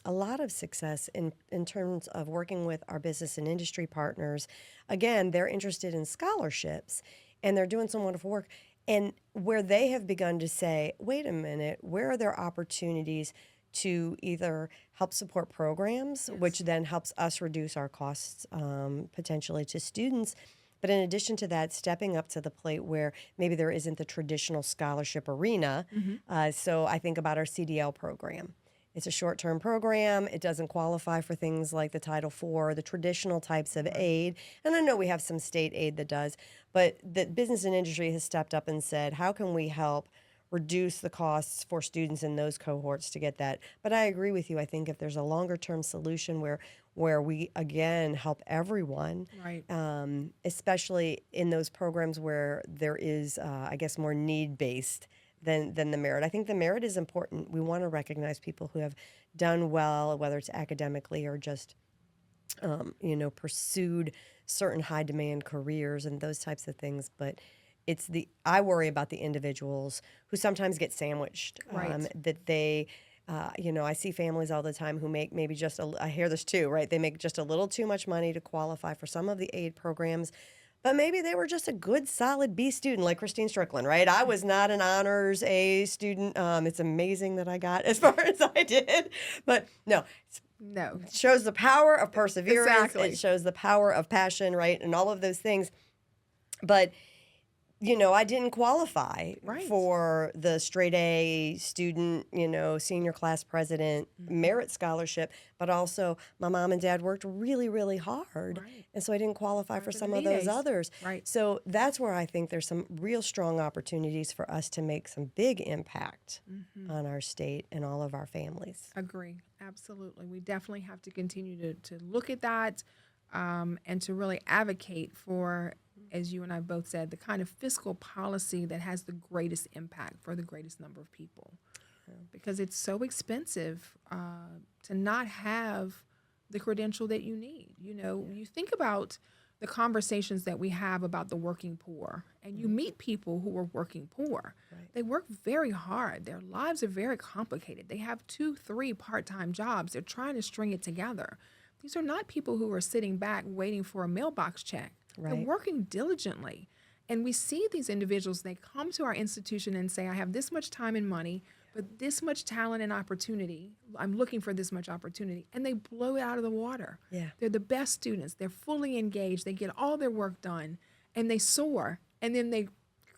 a lot of success in terms of working with our business and industry partners. Again, they're interested in scholarships, and they're doing some wonderful work. And where they have begun to say, wait a minute, where are there opportunities to either help support programs, Yes. which then helps us reduce our costs potentially to students. But in addition to that, stepping up to the plate where maybe there isn't the traditional scholarship arena. So I think about our CDL program. It's a short-term program. It doesn't qualify for things like the Title IV, the traditional types of aid. And I know we have some state aid that does, but the business and industry has stepped up and said, how can we help reduce the costs for students in those cohorts to get that. But I agree with you. I think if there's a longer term solution where we again help everyone, Right. especially in those programs where there is, I guess, more need based than the merit. I think the merit is important. We want to recognize people who have done well, whether it's academically or just pursued certain high demand careers and those types of things. But I worry about the individuals who sometimes get sandwiched. Right. That they, I see families all the time who make maybe I hear this too, right? They make just a little too much money to qualify for some of the aid programs. But maybe they were just a good, solid B student like Kristine Strickland, right? I was not an honors A student. It's amazing that I got as far as I did. But no, No. it shows the power of perseverance. Exactly. It shows the power of passion, right? And all of those things. But I didn't qualify Right. for the straight A student, senior class president merit scholarship, but also my mom and dad worked really, really hard. Right. And so I didn't qualify for the some of B those days. others. Right. So that's where I think there's some real strong opportunities for us to make some big impact on our state and all of our families. Agree. Absolutely. We definitely have to continue to look at that and to really advocate for, as you and I both said, the kind of fiscal policy that has the greatest impact for the greatest number of people. Because it's so expensive to not have the credential that you need. You think about the conversations that we have about the working poor, and you meet people who are working poor. Right. They work very hard. Their lives are very complicated. They have 2-3 part-time jobs. They're trying to string it together. These are not people who are sitting back waiting for a mailbox check. Right. They're working diligently. And we see these individuals, they come to our institution and say, I have this much time and money, but this much talent and opportunity. I'm looking for this much opportunity. And they blow it out of the water. Yeah. They're the best students. They're fully engaged. They get all their work done and they soar. And then they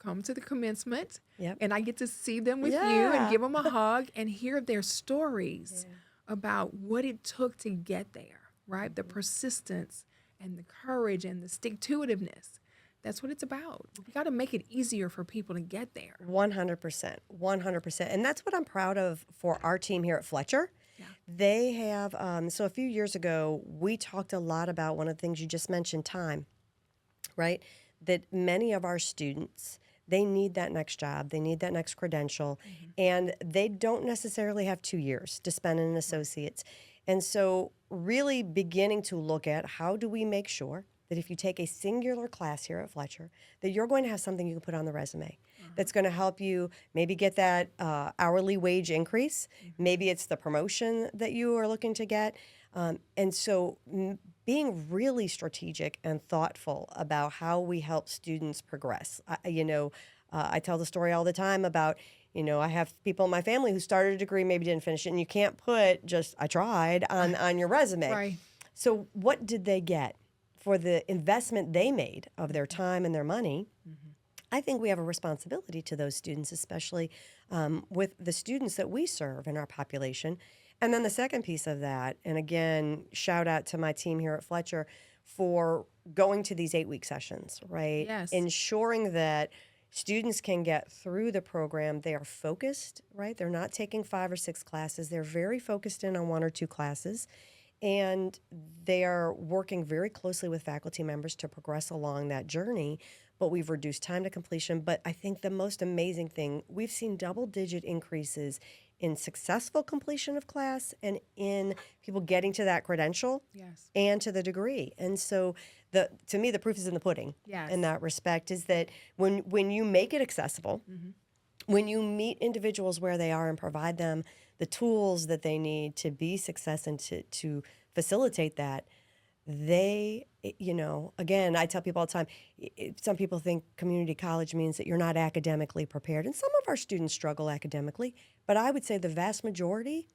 come to the commencement. Yep. And I get to see them with you Yeah. and give them a hug and hear their stories about what it took to get there, right? The persistence and the courage and the stick-to-itiveness. That's what it's about. We got to make it easier for people to get there. 100%. 100%. And that's what I'm proud of for our team here at Fletcher. Yeah. They have, so a few years ago, we talked a lot about one of the things you just mentioned, time, right? That many of our students, they need that next job. They need that next credential. And they don't necessarily have 2 years to spend in an associate's. And so really beginning to look at how do we make sure that if you take a singular class here at Fletcher, that you're going to have something you can put on the resume that's going to help you maybe get that hourly wage increase. Maybe it's the promotion that you are looking to get. And so being really strategic and thoughtful about how we help students progress. I tell the story all the time about, I have people in my family who started a degree, maybe didn't finish it, and you can't put just, I tried on your resume. Right. So what did they get for the investment they made of their time and their money? I think we have a responsibility to those students, especially with the students that we serve in our population. And then the second piece of that, and again, shout out to my team here at Fletcher for going to these 8-week sessions, right? Yes. Ensuring that students can get through the program. They are focused, right? They're not taking 5 or 6 classes. They're very focused in on 1 or 2 classes. And they are working very closely with faculty members to progress along that journey. But we've reduced time to completion. But I think the most amazing thing, we've seen double-digit increases in successful completion of class and in people getting to that credential Yes. and to the degree. And so to me, the proof is in the pudding. Yes. In that respect, is that when you make it accessible, when you meet individuals where they are and provide them the tools that they need to be success and to facilitate that, they, again, I tell people all the time, some people think community college means that you're not academically prepared. And some of our students struggle academically, but I would say the vast majority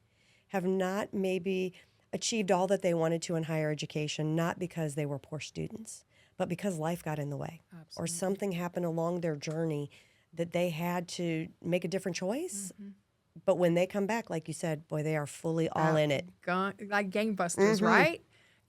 have not maybe achieved all that they wanted to in higher education, not because they were poor students, but because life got in the way. Or something happened along their journey that they had to make a different choice. But when they come back, like you said, boy, they are fully all in it. Like gangbusters, right?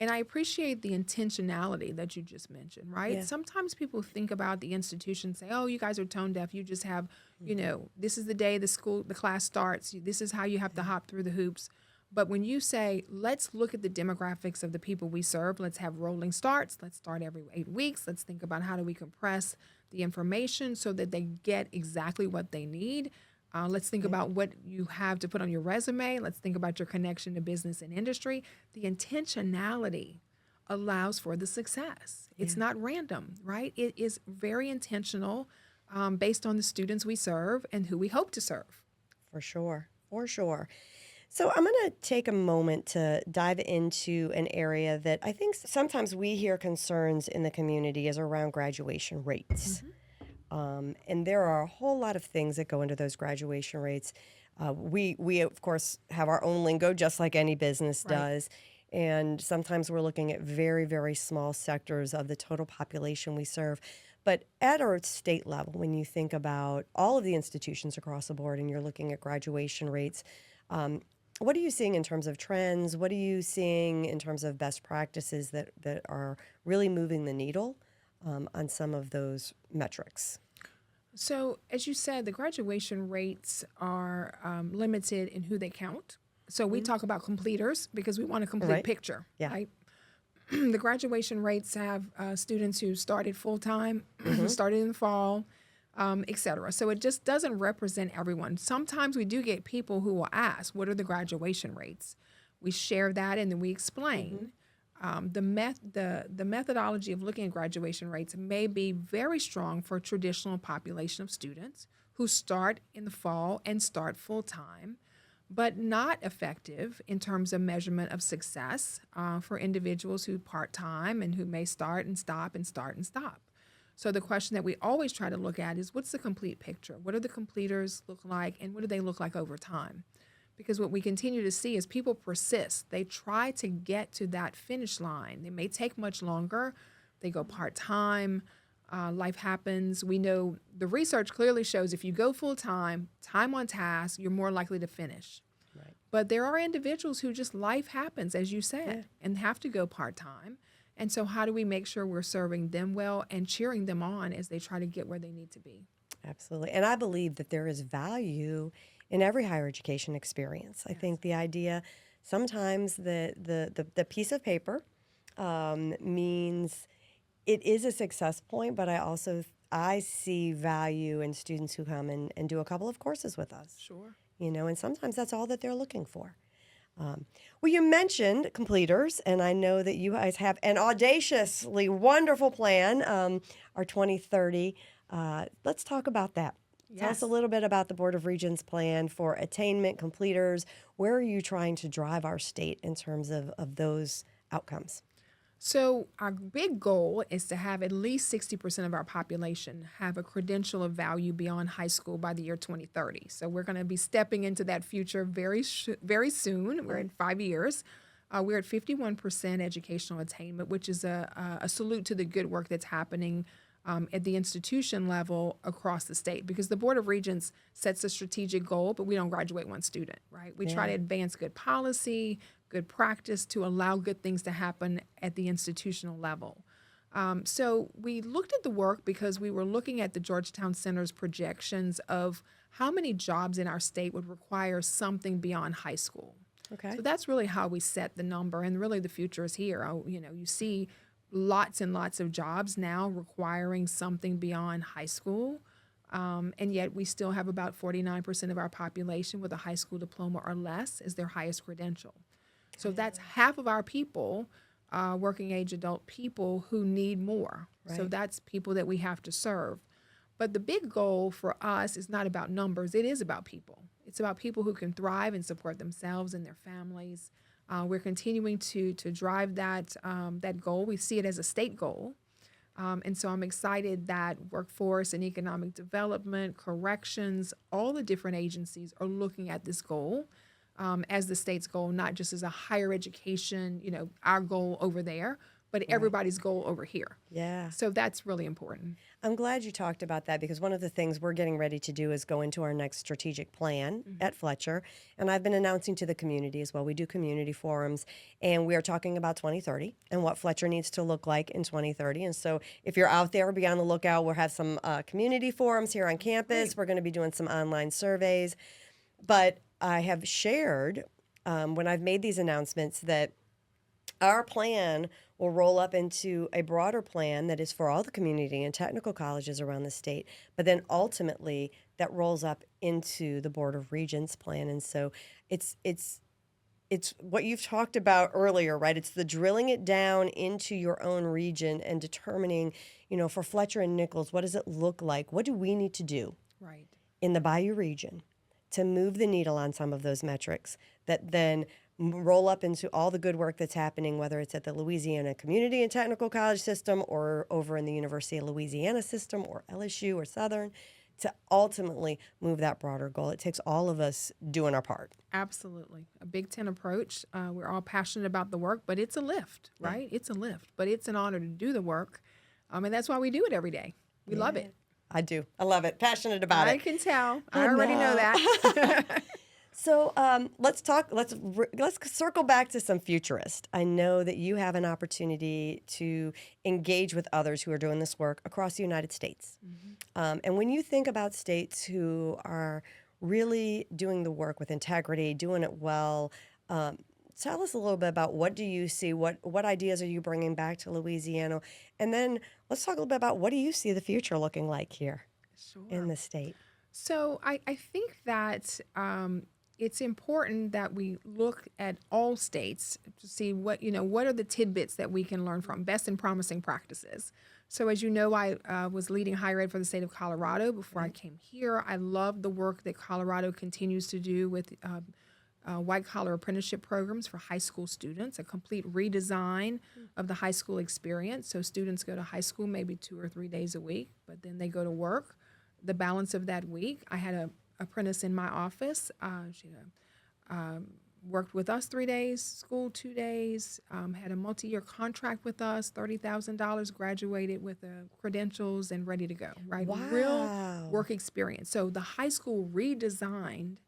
And I appreciate the intentionality that you just mentioned, right? Yeah. Sometimes people think about the institution, say, "Oh, you guys are tone deaf. You just have, this is the day the class starts. This is how you have to hop through the hoops." But when you say, "Let's look at the demographics of the people we serve. Let's have rolling starts. Let's start every 8 weeks. Let's think about how do we compress the information so that they get exactly what they need." Let's think about what you have to put on your resume. Let's think about your connection to business and industry. The intentionality allows for the success. It's not random, right? It is very intentional, based on the students we serve and who we hope to serve. For sure. For sure. So I'm going to take a moment to dive into an area that I think sometimes we hear concerns in the community is around graduation rates. And there are a whole lot of things that go into those graduation rates. We of course have our own lingo, just like any business Right. does. And sometimes we're looking at very, very small sectors of the total population we serve. But at our state level, when you think about all of the institutions across the board and you're looking at graduation rates, what are you seeing in terms of trends? What are you seeing in terms of best practices that are really moving the needle on some of those metrics? So, as you said, the graduation rates are limited in who they count. So, we talk about completers because we want a complete Right. picture, Yeah. right? The graduation rates have students who started full time, started in the fall, et cetera. So, it just doesn't represent everyone. Sometimes we do get people who will ask, "What are the graduation rates?" We share that and then we explain. The methodology of looking at graduation rates may be very strong for a traditional population of students who start in the fall and start full time, but not effective in terms of measurement of success for individuals who part time and who may start and stop and start and stop. So the question that we always try to look at is, what's the complete picture? What do the completers look like, and what do they look like over time? Because what we continue to see is people persist. They try to get to that finish line. It may take much longer. They go part-time. Life happens. We know the research clearly shows if you go full-time, time on task, you're more likely to finish. Right. But there are individuals who just life happens, as you said, and have to go part-time. And so how do we make sure we're serving them well and cheering them on as they try to get where they need to be? Absolutely. And I believe that there is value in every higher education experience. I think the idea sometimes the piece of paper means it is a success point, but I see value in students who come and do a couple of courses with us. Sure. And sometimes that's all that they're looking for. Well, you mentioned completers, and I know that you guys have an audaciously wonderful plan, our 2030. Let's talk about that. Tell us a little bit about the Board of Regents plan for attainment, completers. Where are you trying to drive our state in terms of those outcomes? So our big goal is to have at least 60% of our population have a credential of value beyond high school by the year 2030. So we're going to be stepping into that future very soon. We're in 5 years. We're at 51% educational attainment, which is a salute to the good work that's happening at the institution level across the state, because the Board of Regents sets a strategic goal, but we don't graduate one student, right? We try to advance good policy, good practice to allow good things to happen at the institutional level. So we looked at the work because we were looking at the Georgetown Center's projections of how many jobs in our state would require something beyond high school. Okay. So that's really how we set the number, and really the future is here. You see lots and lots of jobs now requiring something beyond high school, and yet we still have about 49% of our population with a high school diploma or less as their highest credential. So that's half of our people, working age adult people who need more. So Right. that's people that we have to serve. But the big goal for us is not about numbers. It is about people. It's about people who can thrive and support themselves and their families. We're continuing to drive that goal. We see it as a state goal. And so I'm excited that workforce and economic development, corrections, all the different agencies are looking at this goal as the state's goal, not just as a higher education, our goal over there, but everybody's goal over here. Yeah. So that's really important. I'm glad you talked about that because one of the things we're getting ready to do is go into our next strategic plan at Fletcher. And I've been announcing to the community as well. We do community forums, and we are talking about 2030 and what Fletcher needs to look like in 2030. And so if you're out there, be on the lookout. We'll have some community forums here on campus. We're going to be doing some online surveys. But I have shared when I've made these announcements that our plan will roll up into a broader plan that is for all the community and technical colleges around the state, but then ultimately that rolls up into the Board of Regents plan. And so it's what you've talked about earlier, right? It's the drilling it down into your own region and determining, for Fletcher and Nichols, what does it look like? What do we need to do Right. in the Bayou region to move the needle on some of those metrics that then roll up into all the good work that's happening, whether it's at the Louisiana Community and Technical College system or over in the University of Louisiana system or LSU or Southern, to ultimately move that broader goal. It takes all of us doing our part. Absolutely. A Big Ten approach. We're all passionate about the work, but it's a lift, right? It's a lift, but it's an honor to do the work. And that's why we do it every day. We love it. I do. I love it. Passionate about I it. can tell. I already know that. So let's talk. Let's circle back to some futurist. I know that you have an opportunity to engage with others who are doing this work across the United States. And when you think about states who are really doing the work with integrity, doing it well, tell us a little bit about what do you see? What ideas are you bringing back to Louisiana? And then let's talk a little bit about what do you see the future looking like here in the state? So I think that it's important that we look at all states to see what are the tidbits that we can learn from, best and promising practices. So as you know, I was leading higher ed for the state of Colorado before I came here. I love the work that Colorado continues to do with white-collar apprenticeship programs for high school students, a complete redesign of the high school experience. So students go to high school maybe 2 or 3 days a week, but then they go to work the balance of that week. I had a apprentice in my office. She worked with us 3 days, school 2 days, had a multi-year contract with us, $30,000, graduated with credentials and ready to go, right? Wow. Real work experience. So the high school redesigned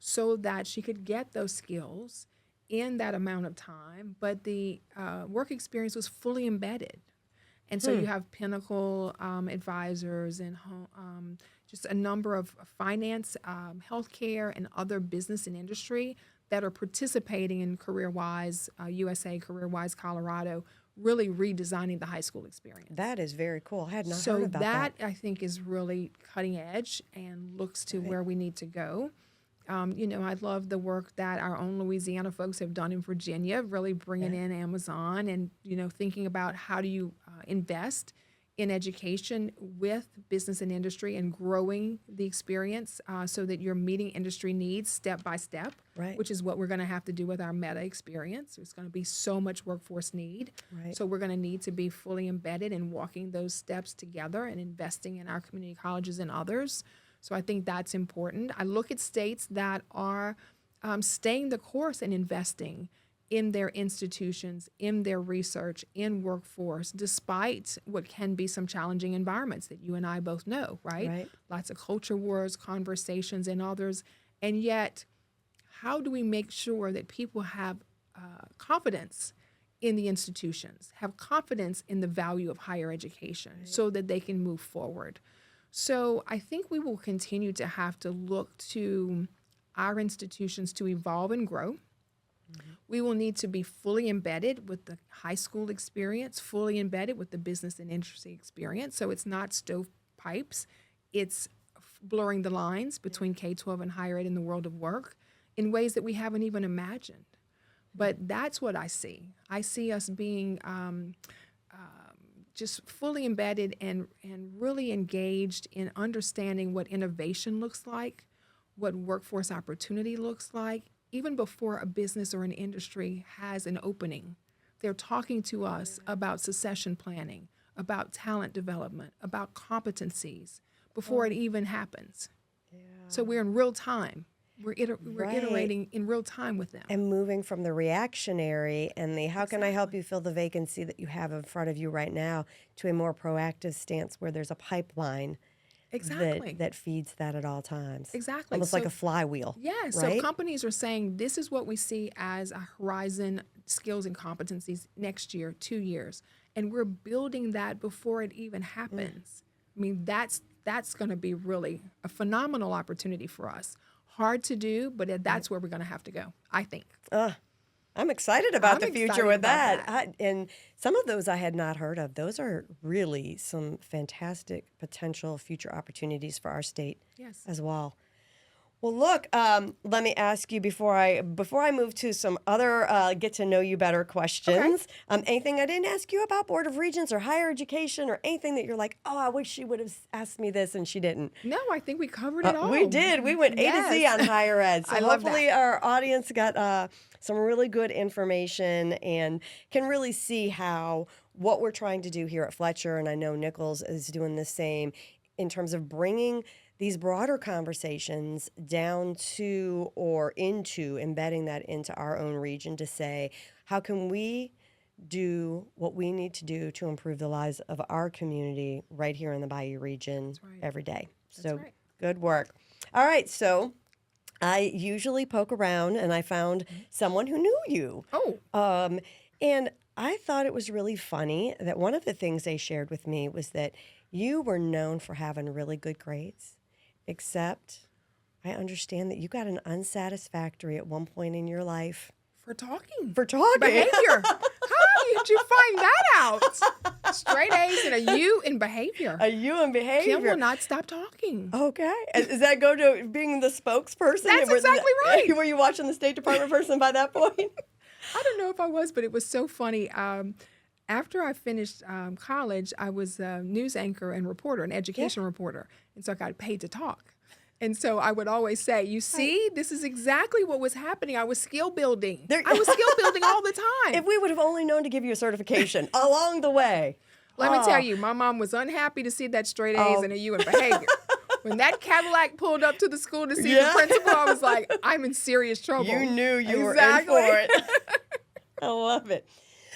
so that she could get those skills in that amount of time, but the work experience was fully embedded. And so you have Pinnacle advisors and just a number of finance, healthcare, and other business and industry that are participating in CareerWise USA, CareerWise Colorado, really redesigning the high school experience. That is very cool. I had not So heard about that. I think is really cutting edge and looks to where we need to go. I love the work that our own Louisiana folks have done in Virginia, really bringing in Amazon and, thinking about how do you invest in education with business and industry and growing the experience so that you're meeting industry needs step by step, which is what we're going to have to do with our meta experience. There's going to be so much workforce need. So we're going to need to be fully embedded in walking those steps together and investing in our community colleges and others. So I think that's important. I look at states that are staying the course and investing in their institutions, in their research, in workforce, despite what can be some challenging environments that you and I both know, right? Lots of culture wars, conversations, and others. And yet, how do we make sure that people have confidence in the institutions, have confidence in the value of higher education so that they can move forward? So I think we will continue to have to look to our institutions to evolve and grow. We will need to be fully embedded with the high school experience, fully embedded with the business and industry experience. So it's not stovepipes. It's blurring the lines between K-12 and higher ed in the world of work in ways that we haven't even imagined. But that's what I see. I see us being just fully embedded and really engaged in understanding what innovation looks like, what workforce opportunity looks like, even before a business or an industry has an opening. They're talking to us about succession planning, about talent development, about competencies before it even happens. So we're in real time We're iterating in real time with them. And moving from the reactionary and the how can I help you fill the vacancy that you have in front of you right now to a more proactive stance where there's a pipeline that feeds that at all times. Exactly. Almost like a flywheel. Yeah. Right? So companies are saying this is what we see as a horizon skills and competencies next year, 2 years. And we're building that before it even happens. I mean, that's going to be really a phenomenal opportunity for us. Hard to do, but that's where we're going to have to go, I think. I'm excited about the future with that. And some of those I had not heard of. Those are really some fantastic potential future opportunities for our state as well. Well, look, let me ask you before I move to some other get to know you better questions. Okay. Anything I didn't ask you about Board of Regents or higher education or anything that you're like, oh, I wish she would have asked me this and she didn't. No, I think we covered it all. We did. We went A to Z on higher ed. So hopefully our audience got some really good information and can really see how what we're trying to do here at Fletcher, and I know Nichols is doing the same in terms of bringing these broader conversations down to or into embedding that into our own region to say, how can we do what we need to do to improve the lives of our community right here in the Bayou region every day. So good work. All right, so I usually poke around and I found someone who knew you. And I thought it was really funny that one of the things they shared with me was that you were known for having really good grades. Except I understand that you got an unsatisfactory at one point in your life. For talking. Behavior. How did you find that out? Straight A's and a U in behavior. A U in behavior. Kim will not stop talking. Okay. Does that go to being the spokesperson? That's exactly right. Were you watching the State Department person by that point? I don't know if I was, but it was so funny. After I finished college, I was a news anchor and reporter, an education reporter. And so I got paid to talk. And so I would always say, you see, this is exactly what was happening. I was skill building. I was skill building all the time. If we would have only known to give you a certification along the way. Let me tell you, my mom was unhappy to see that straight A's and a U in behavior. When that Cadillac pulled up to the school to see the principal, I was like, I'm in serious trouble. You knew you were in for it. I love it.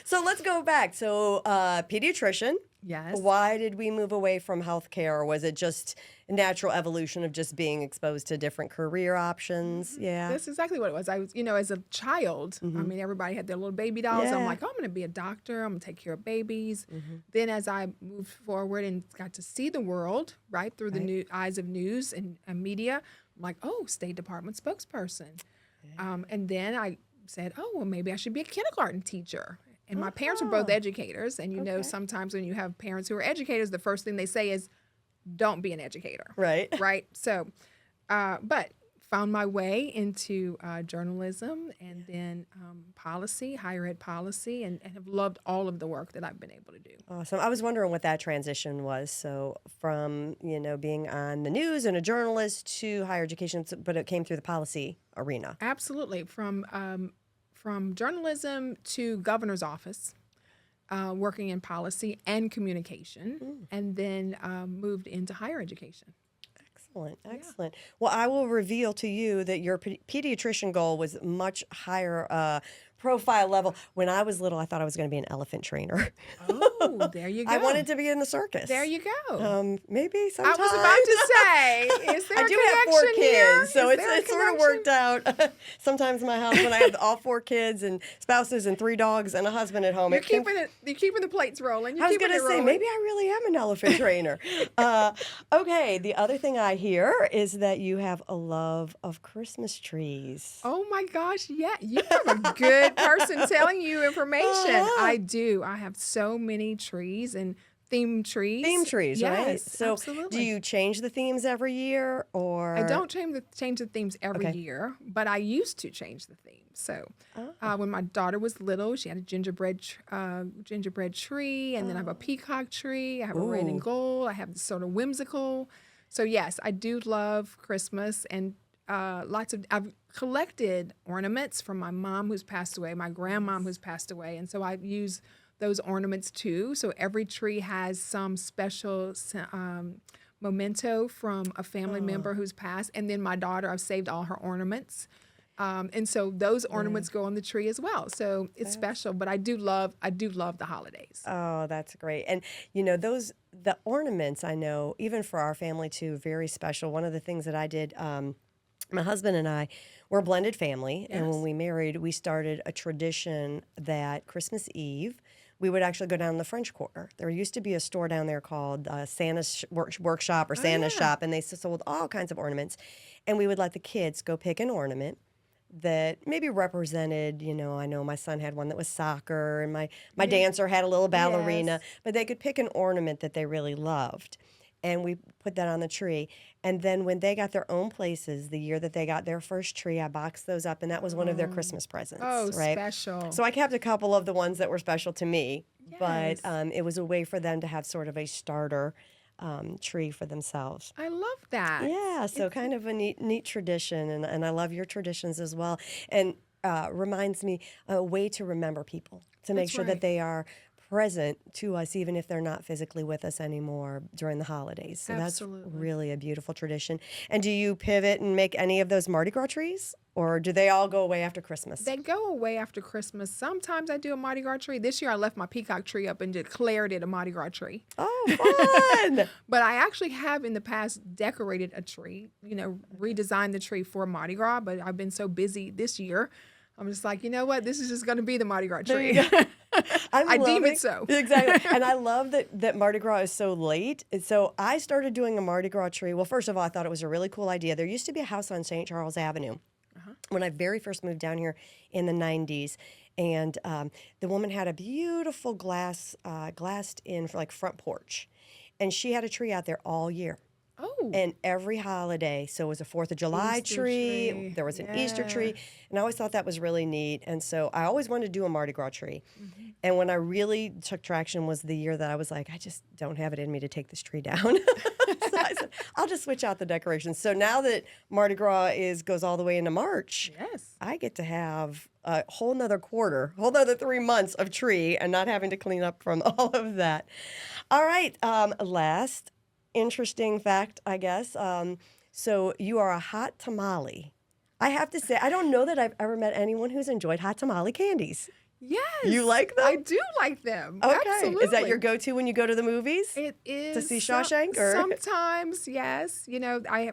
So let's go back. So pediatrician. Yes. Why did we move away from healthcare? Or was it just a natural evolution of just being exposed to different career options? Yeah. That's exactly what it was. I was, as a child, I mean, everybody had their little baby dolls. Yeah. I'm like, oh, I'm going to be a doctor. I'm going to take care of babies. Then as I moved forward and got to see the world, right, through the eyes of news and media, I'm like, oh, State Department spokesperson. Yeah. And then I said, oh, well, maybe I should be a kindergarten teacher. And my parents were both educators. And, you know, sometimes when you have parents who are educators, the first thing they say is, don't be an educator. Right. Right. So, but found my way into journalism and then policy, higher ed policy, and have loved all of the work that I've been able to do. Awesome. I was wondering what that transition was. So from, being on the news and a journalist to higher education, but it came through the policy arena. Absolutely. From journalism to governor's office, working in policy and communication, and then moved into higher education. Excellent. Well, I will reveal to you that your pediatrician goal was much higher profile level. When I was little, I thought I was going to be an elephant trainer. Oh, there you go. I wanted to be in the circus. There you go. Maybe sometime. I was about to say, is there I a do connection have 4 here? kids, so Is it's sort of worked out. Sometimes in my house, when I have all 4 kids and spouses and 3 dogs and a husband at home, you're keeping the plates rolling. I was going to say, maybe I really am an elephant trainer. Okay, the other thing I hear is that you have a love of Christmas trees. Oh my gosh, yeah. You have a good person telling you information. I do. I have so many trees and themed trees. Themed trees, right? Yes, so absolutely. Do you change the themes every year, or? I don't change the themes every year, but I used to change the themes. So when my daughter was little, she had a gingerbread tree, and then I have a peacock tree. I have a red and gold. I have this sort of whimsical. So yes, I do love Christmas, and I've collected ornaments from my mom who's passed away, my grandmom who's passed away, and so I use those ornaments too. So every tree has some special memento from a family member who's passed. And then my daughter, I've saved all her ornaments. And so those ornaments go on the tree as well. So it's special, but I do love the holidays. Oh, that's great. And the ornaments, I know, even for our family too, very special. One of the things that I did, my husband and I, we're a blended family, and when we married, we started a tradition that Christmas Eve, we would actually go down the French Quarter. There used to be a store down there called Santa's Workshop or Santa's Shop, and they sold all kinds of ornaments. And we would let the kids go pick an ornament that maybe represented, I know my son had one that was soccer, and my dancer had a little ballerina, but they could pick an ornament that they really loved. And we put that on the tree. And then when they got their own places, the year that they got their first tree, I boxed those up, and that was one of their Christmas presents. Oh, right? special. So I kept a couple of the ones that were special to me, Yes. but it was a way for them to have sort of a starter tree for themselves. I love that. Yeah, so kind of a neat tradition, and I love your traditions as well. And reminds me a way to remember people, to make That's sure right. that they are present to us, even if they're not physically with us anymore during the holidays. So Absolutely. that's really a beautiful tradition. And do you pivot and make any of those Mardi Gras trees, or do they all go away after Christmas? They go away after Christmas. Sometimes I do a Mardi Gras tree. This year I left my peacock tree up and declared it a Mardi Gras tree. Oh, fun! But I actually have in the past decorated a tree, redesigned the tree for Mardi Gras, but I've been so busy this year. I'm just like, you know what? This is just going to be the Mardi Gras tree. I deem it so. Exactly. And I love that Mardi Gras is so late. And so I started doing a Mardi Gras tree. Well, first of all, I thought it was a really cool idea. There used to be a house on St. Charles Avenue when I very first moved down here in the 90s. And the woman had a beautiful glassed in for like front porch. And she had a tree out there all year. Oh. And every holiday, so it was a 4th of July Easter tree, there was an Easter tree, and I always thought that was really neat. And so I always wanted to do a Mardi Gras tree. And when I really took traction was the year that I was like, I just don't have it in me to take this tree down. So I said, I'll just switch out the decorations. So now that Mardi Gras goes all the way into March, Yes. I get to have a whole nother 3 months of tree and not having to clean up from all of that. All right, last interesting fact, I guess. So you are a hot tamale. I have to say, I don't know that I've ever met anyone who's enjoyed hot tamale candies. Yes. You like them? I do like them. Okay. Absolutely. Is that your go-to when you go to the movies? It is. To see Shawshank? Or? Sometimes, yes. I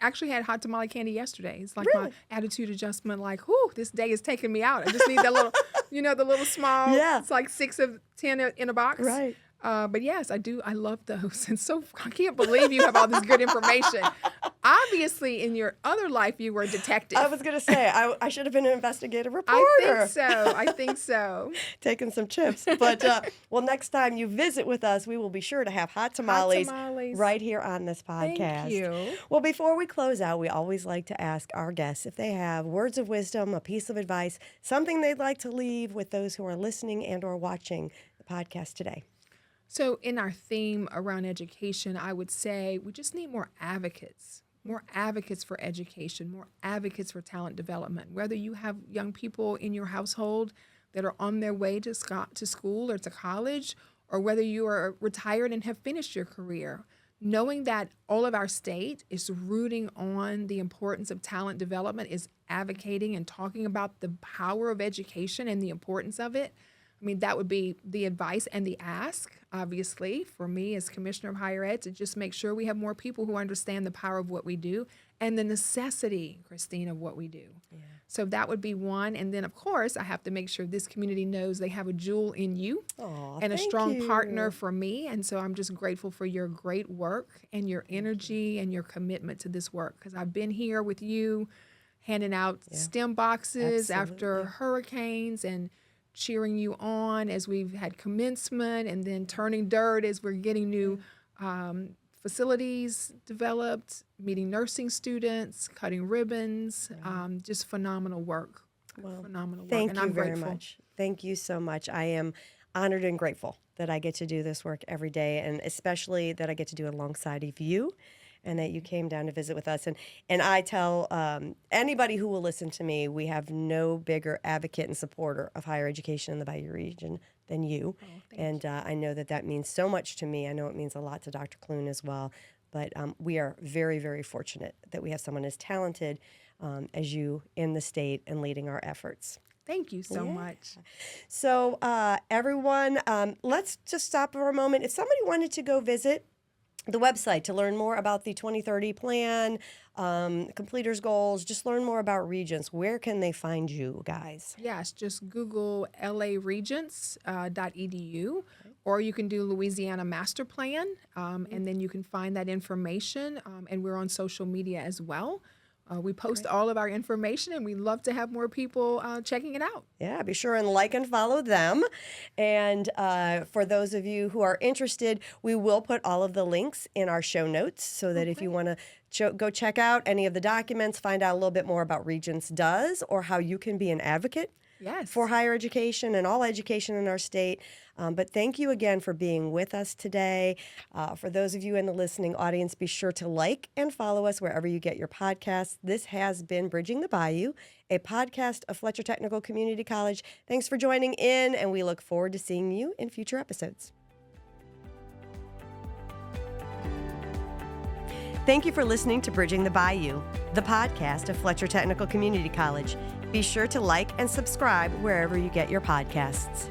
actually had hot tamale candy yesterday. It's like Really? my attitude adjustment, like, whew, this day is taking me out. I just need that little, the little small, Yeah. it's like 6 of 10 in a box. Right. But yes, I do. I love those. And so I can't believe you have all this good information. Obviously, in your other life, you were a detective. I was going to say, I should have been an investigative reporter. I think so. Taking some chips. But, well, next time you visit with us, we will be sure to have hot tamales, right here on this podcast. Thank you. Well, before we close out, we always like to ask our guests if they have words of wisdom, a piece of advice, something they'd like to leave with those who are listening and or watching the podcast today. So in our theme around education, I would say we just need more advocates for education, more advocates for talent development. Whether you have young people in your household that are on their way to school or to college, or whether you are retired and have finished your career, knowing that all of our state is rooting on the importance of talent development, is advocating and talking about the power of education and the importance of it. I mean, that would be the advice and the ask, obviously, for me as Commissioner of Higher Ed, to just make sure we have more people who understand the power of what we do and the necessity, Kristine, of what we do. Yeah. So that would be one. And then, of course, I have to make sure this community knows they have a jewel in you and a strong partner for me. And so I'm just grateful for your great work and your energy and your commitment to this work, because I've been here with you handing out STEM boxes after hurricanes and cheering you on as we've had commencement, and then turning dirt as we're getting new facilities developed, meeting nursing students, cutting ribbons, just phenomenal work. Well, phenomenal work. Thank and you I'm very grateful. much. Thank you so much. I am honored and grateful that I get to do this work every day, and especially that I get to do it alongside of you, and that you came down to visit with us. And I tell anybody who will listen to me, we have no bigger advocate and supporter of higher education in the Bayou region than you. I know that means so much to me. I know it means a lot to Dr. Clune as well. But we are very, very fortunate that we have someone as talented as you in the state and leading our efforts. Thank you so much. So everyone, let's just stop for a moment. If somebody wanted to go visit the website to learn more about the 2030 plan, completers goals, just learn more about Regents, where can they find you guys? Yes, just Google laregents.edu, or you can do Louisiana Master Plan, and then you can find that information, and we're on social media as well. We post all of our information, and we love to have more people checking it out. Yeah, be sure and like and follow them. And for those of you who are interested, we will put all of the links in our show notes so that if you want to go check out any of the documents, find out a little bit more about Regents Does or how you can be an advocate for higher education and all education in our state. But thank you again for being with us today. For those of you in the listening audience, be sure to like and follow us wherever you get your podcasts. This has been Bridging the Bayou, a podcast of Fletcher Technical Community College. Thanks for joining in, and we look forward to seeing you in future episodes. Thank you for listening to Bridging the Bayou, the podcast of Fletcher Technical Community College. Be sure to like and subscribe wherever you get your podcasts.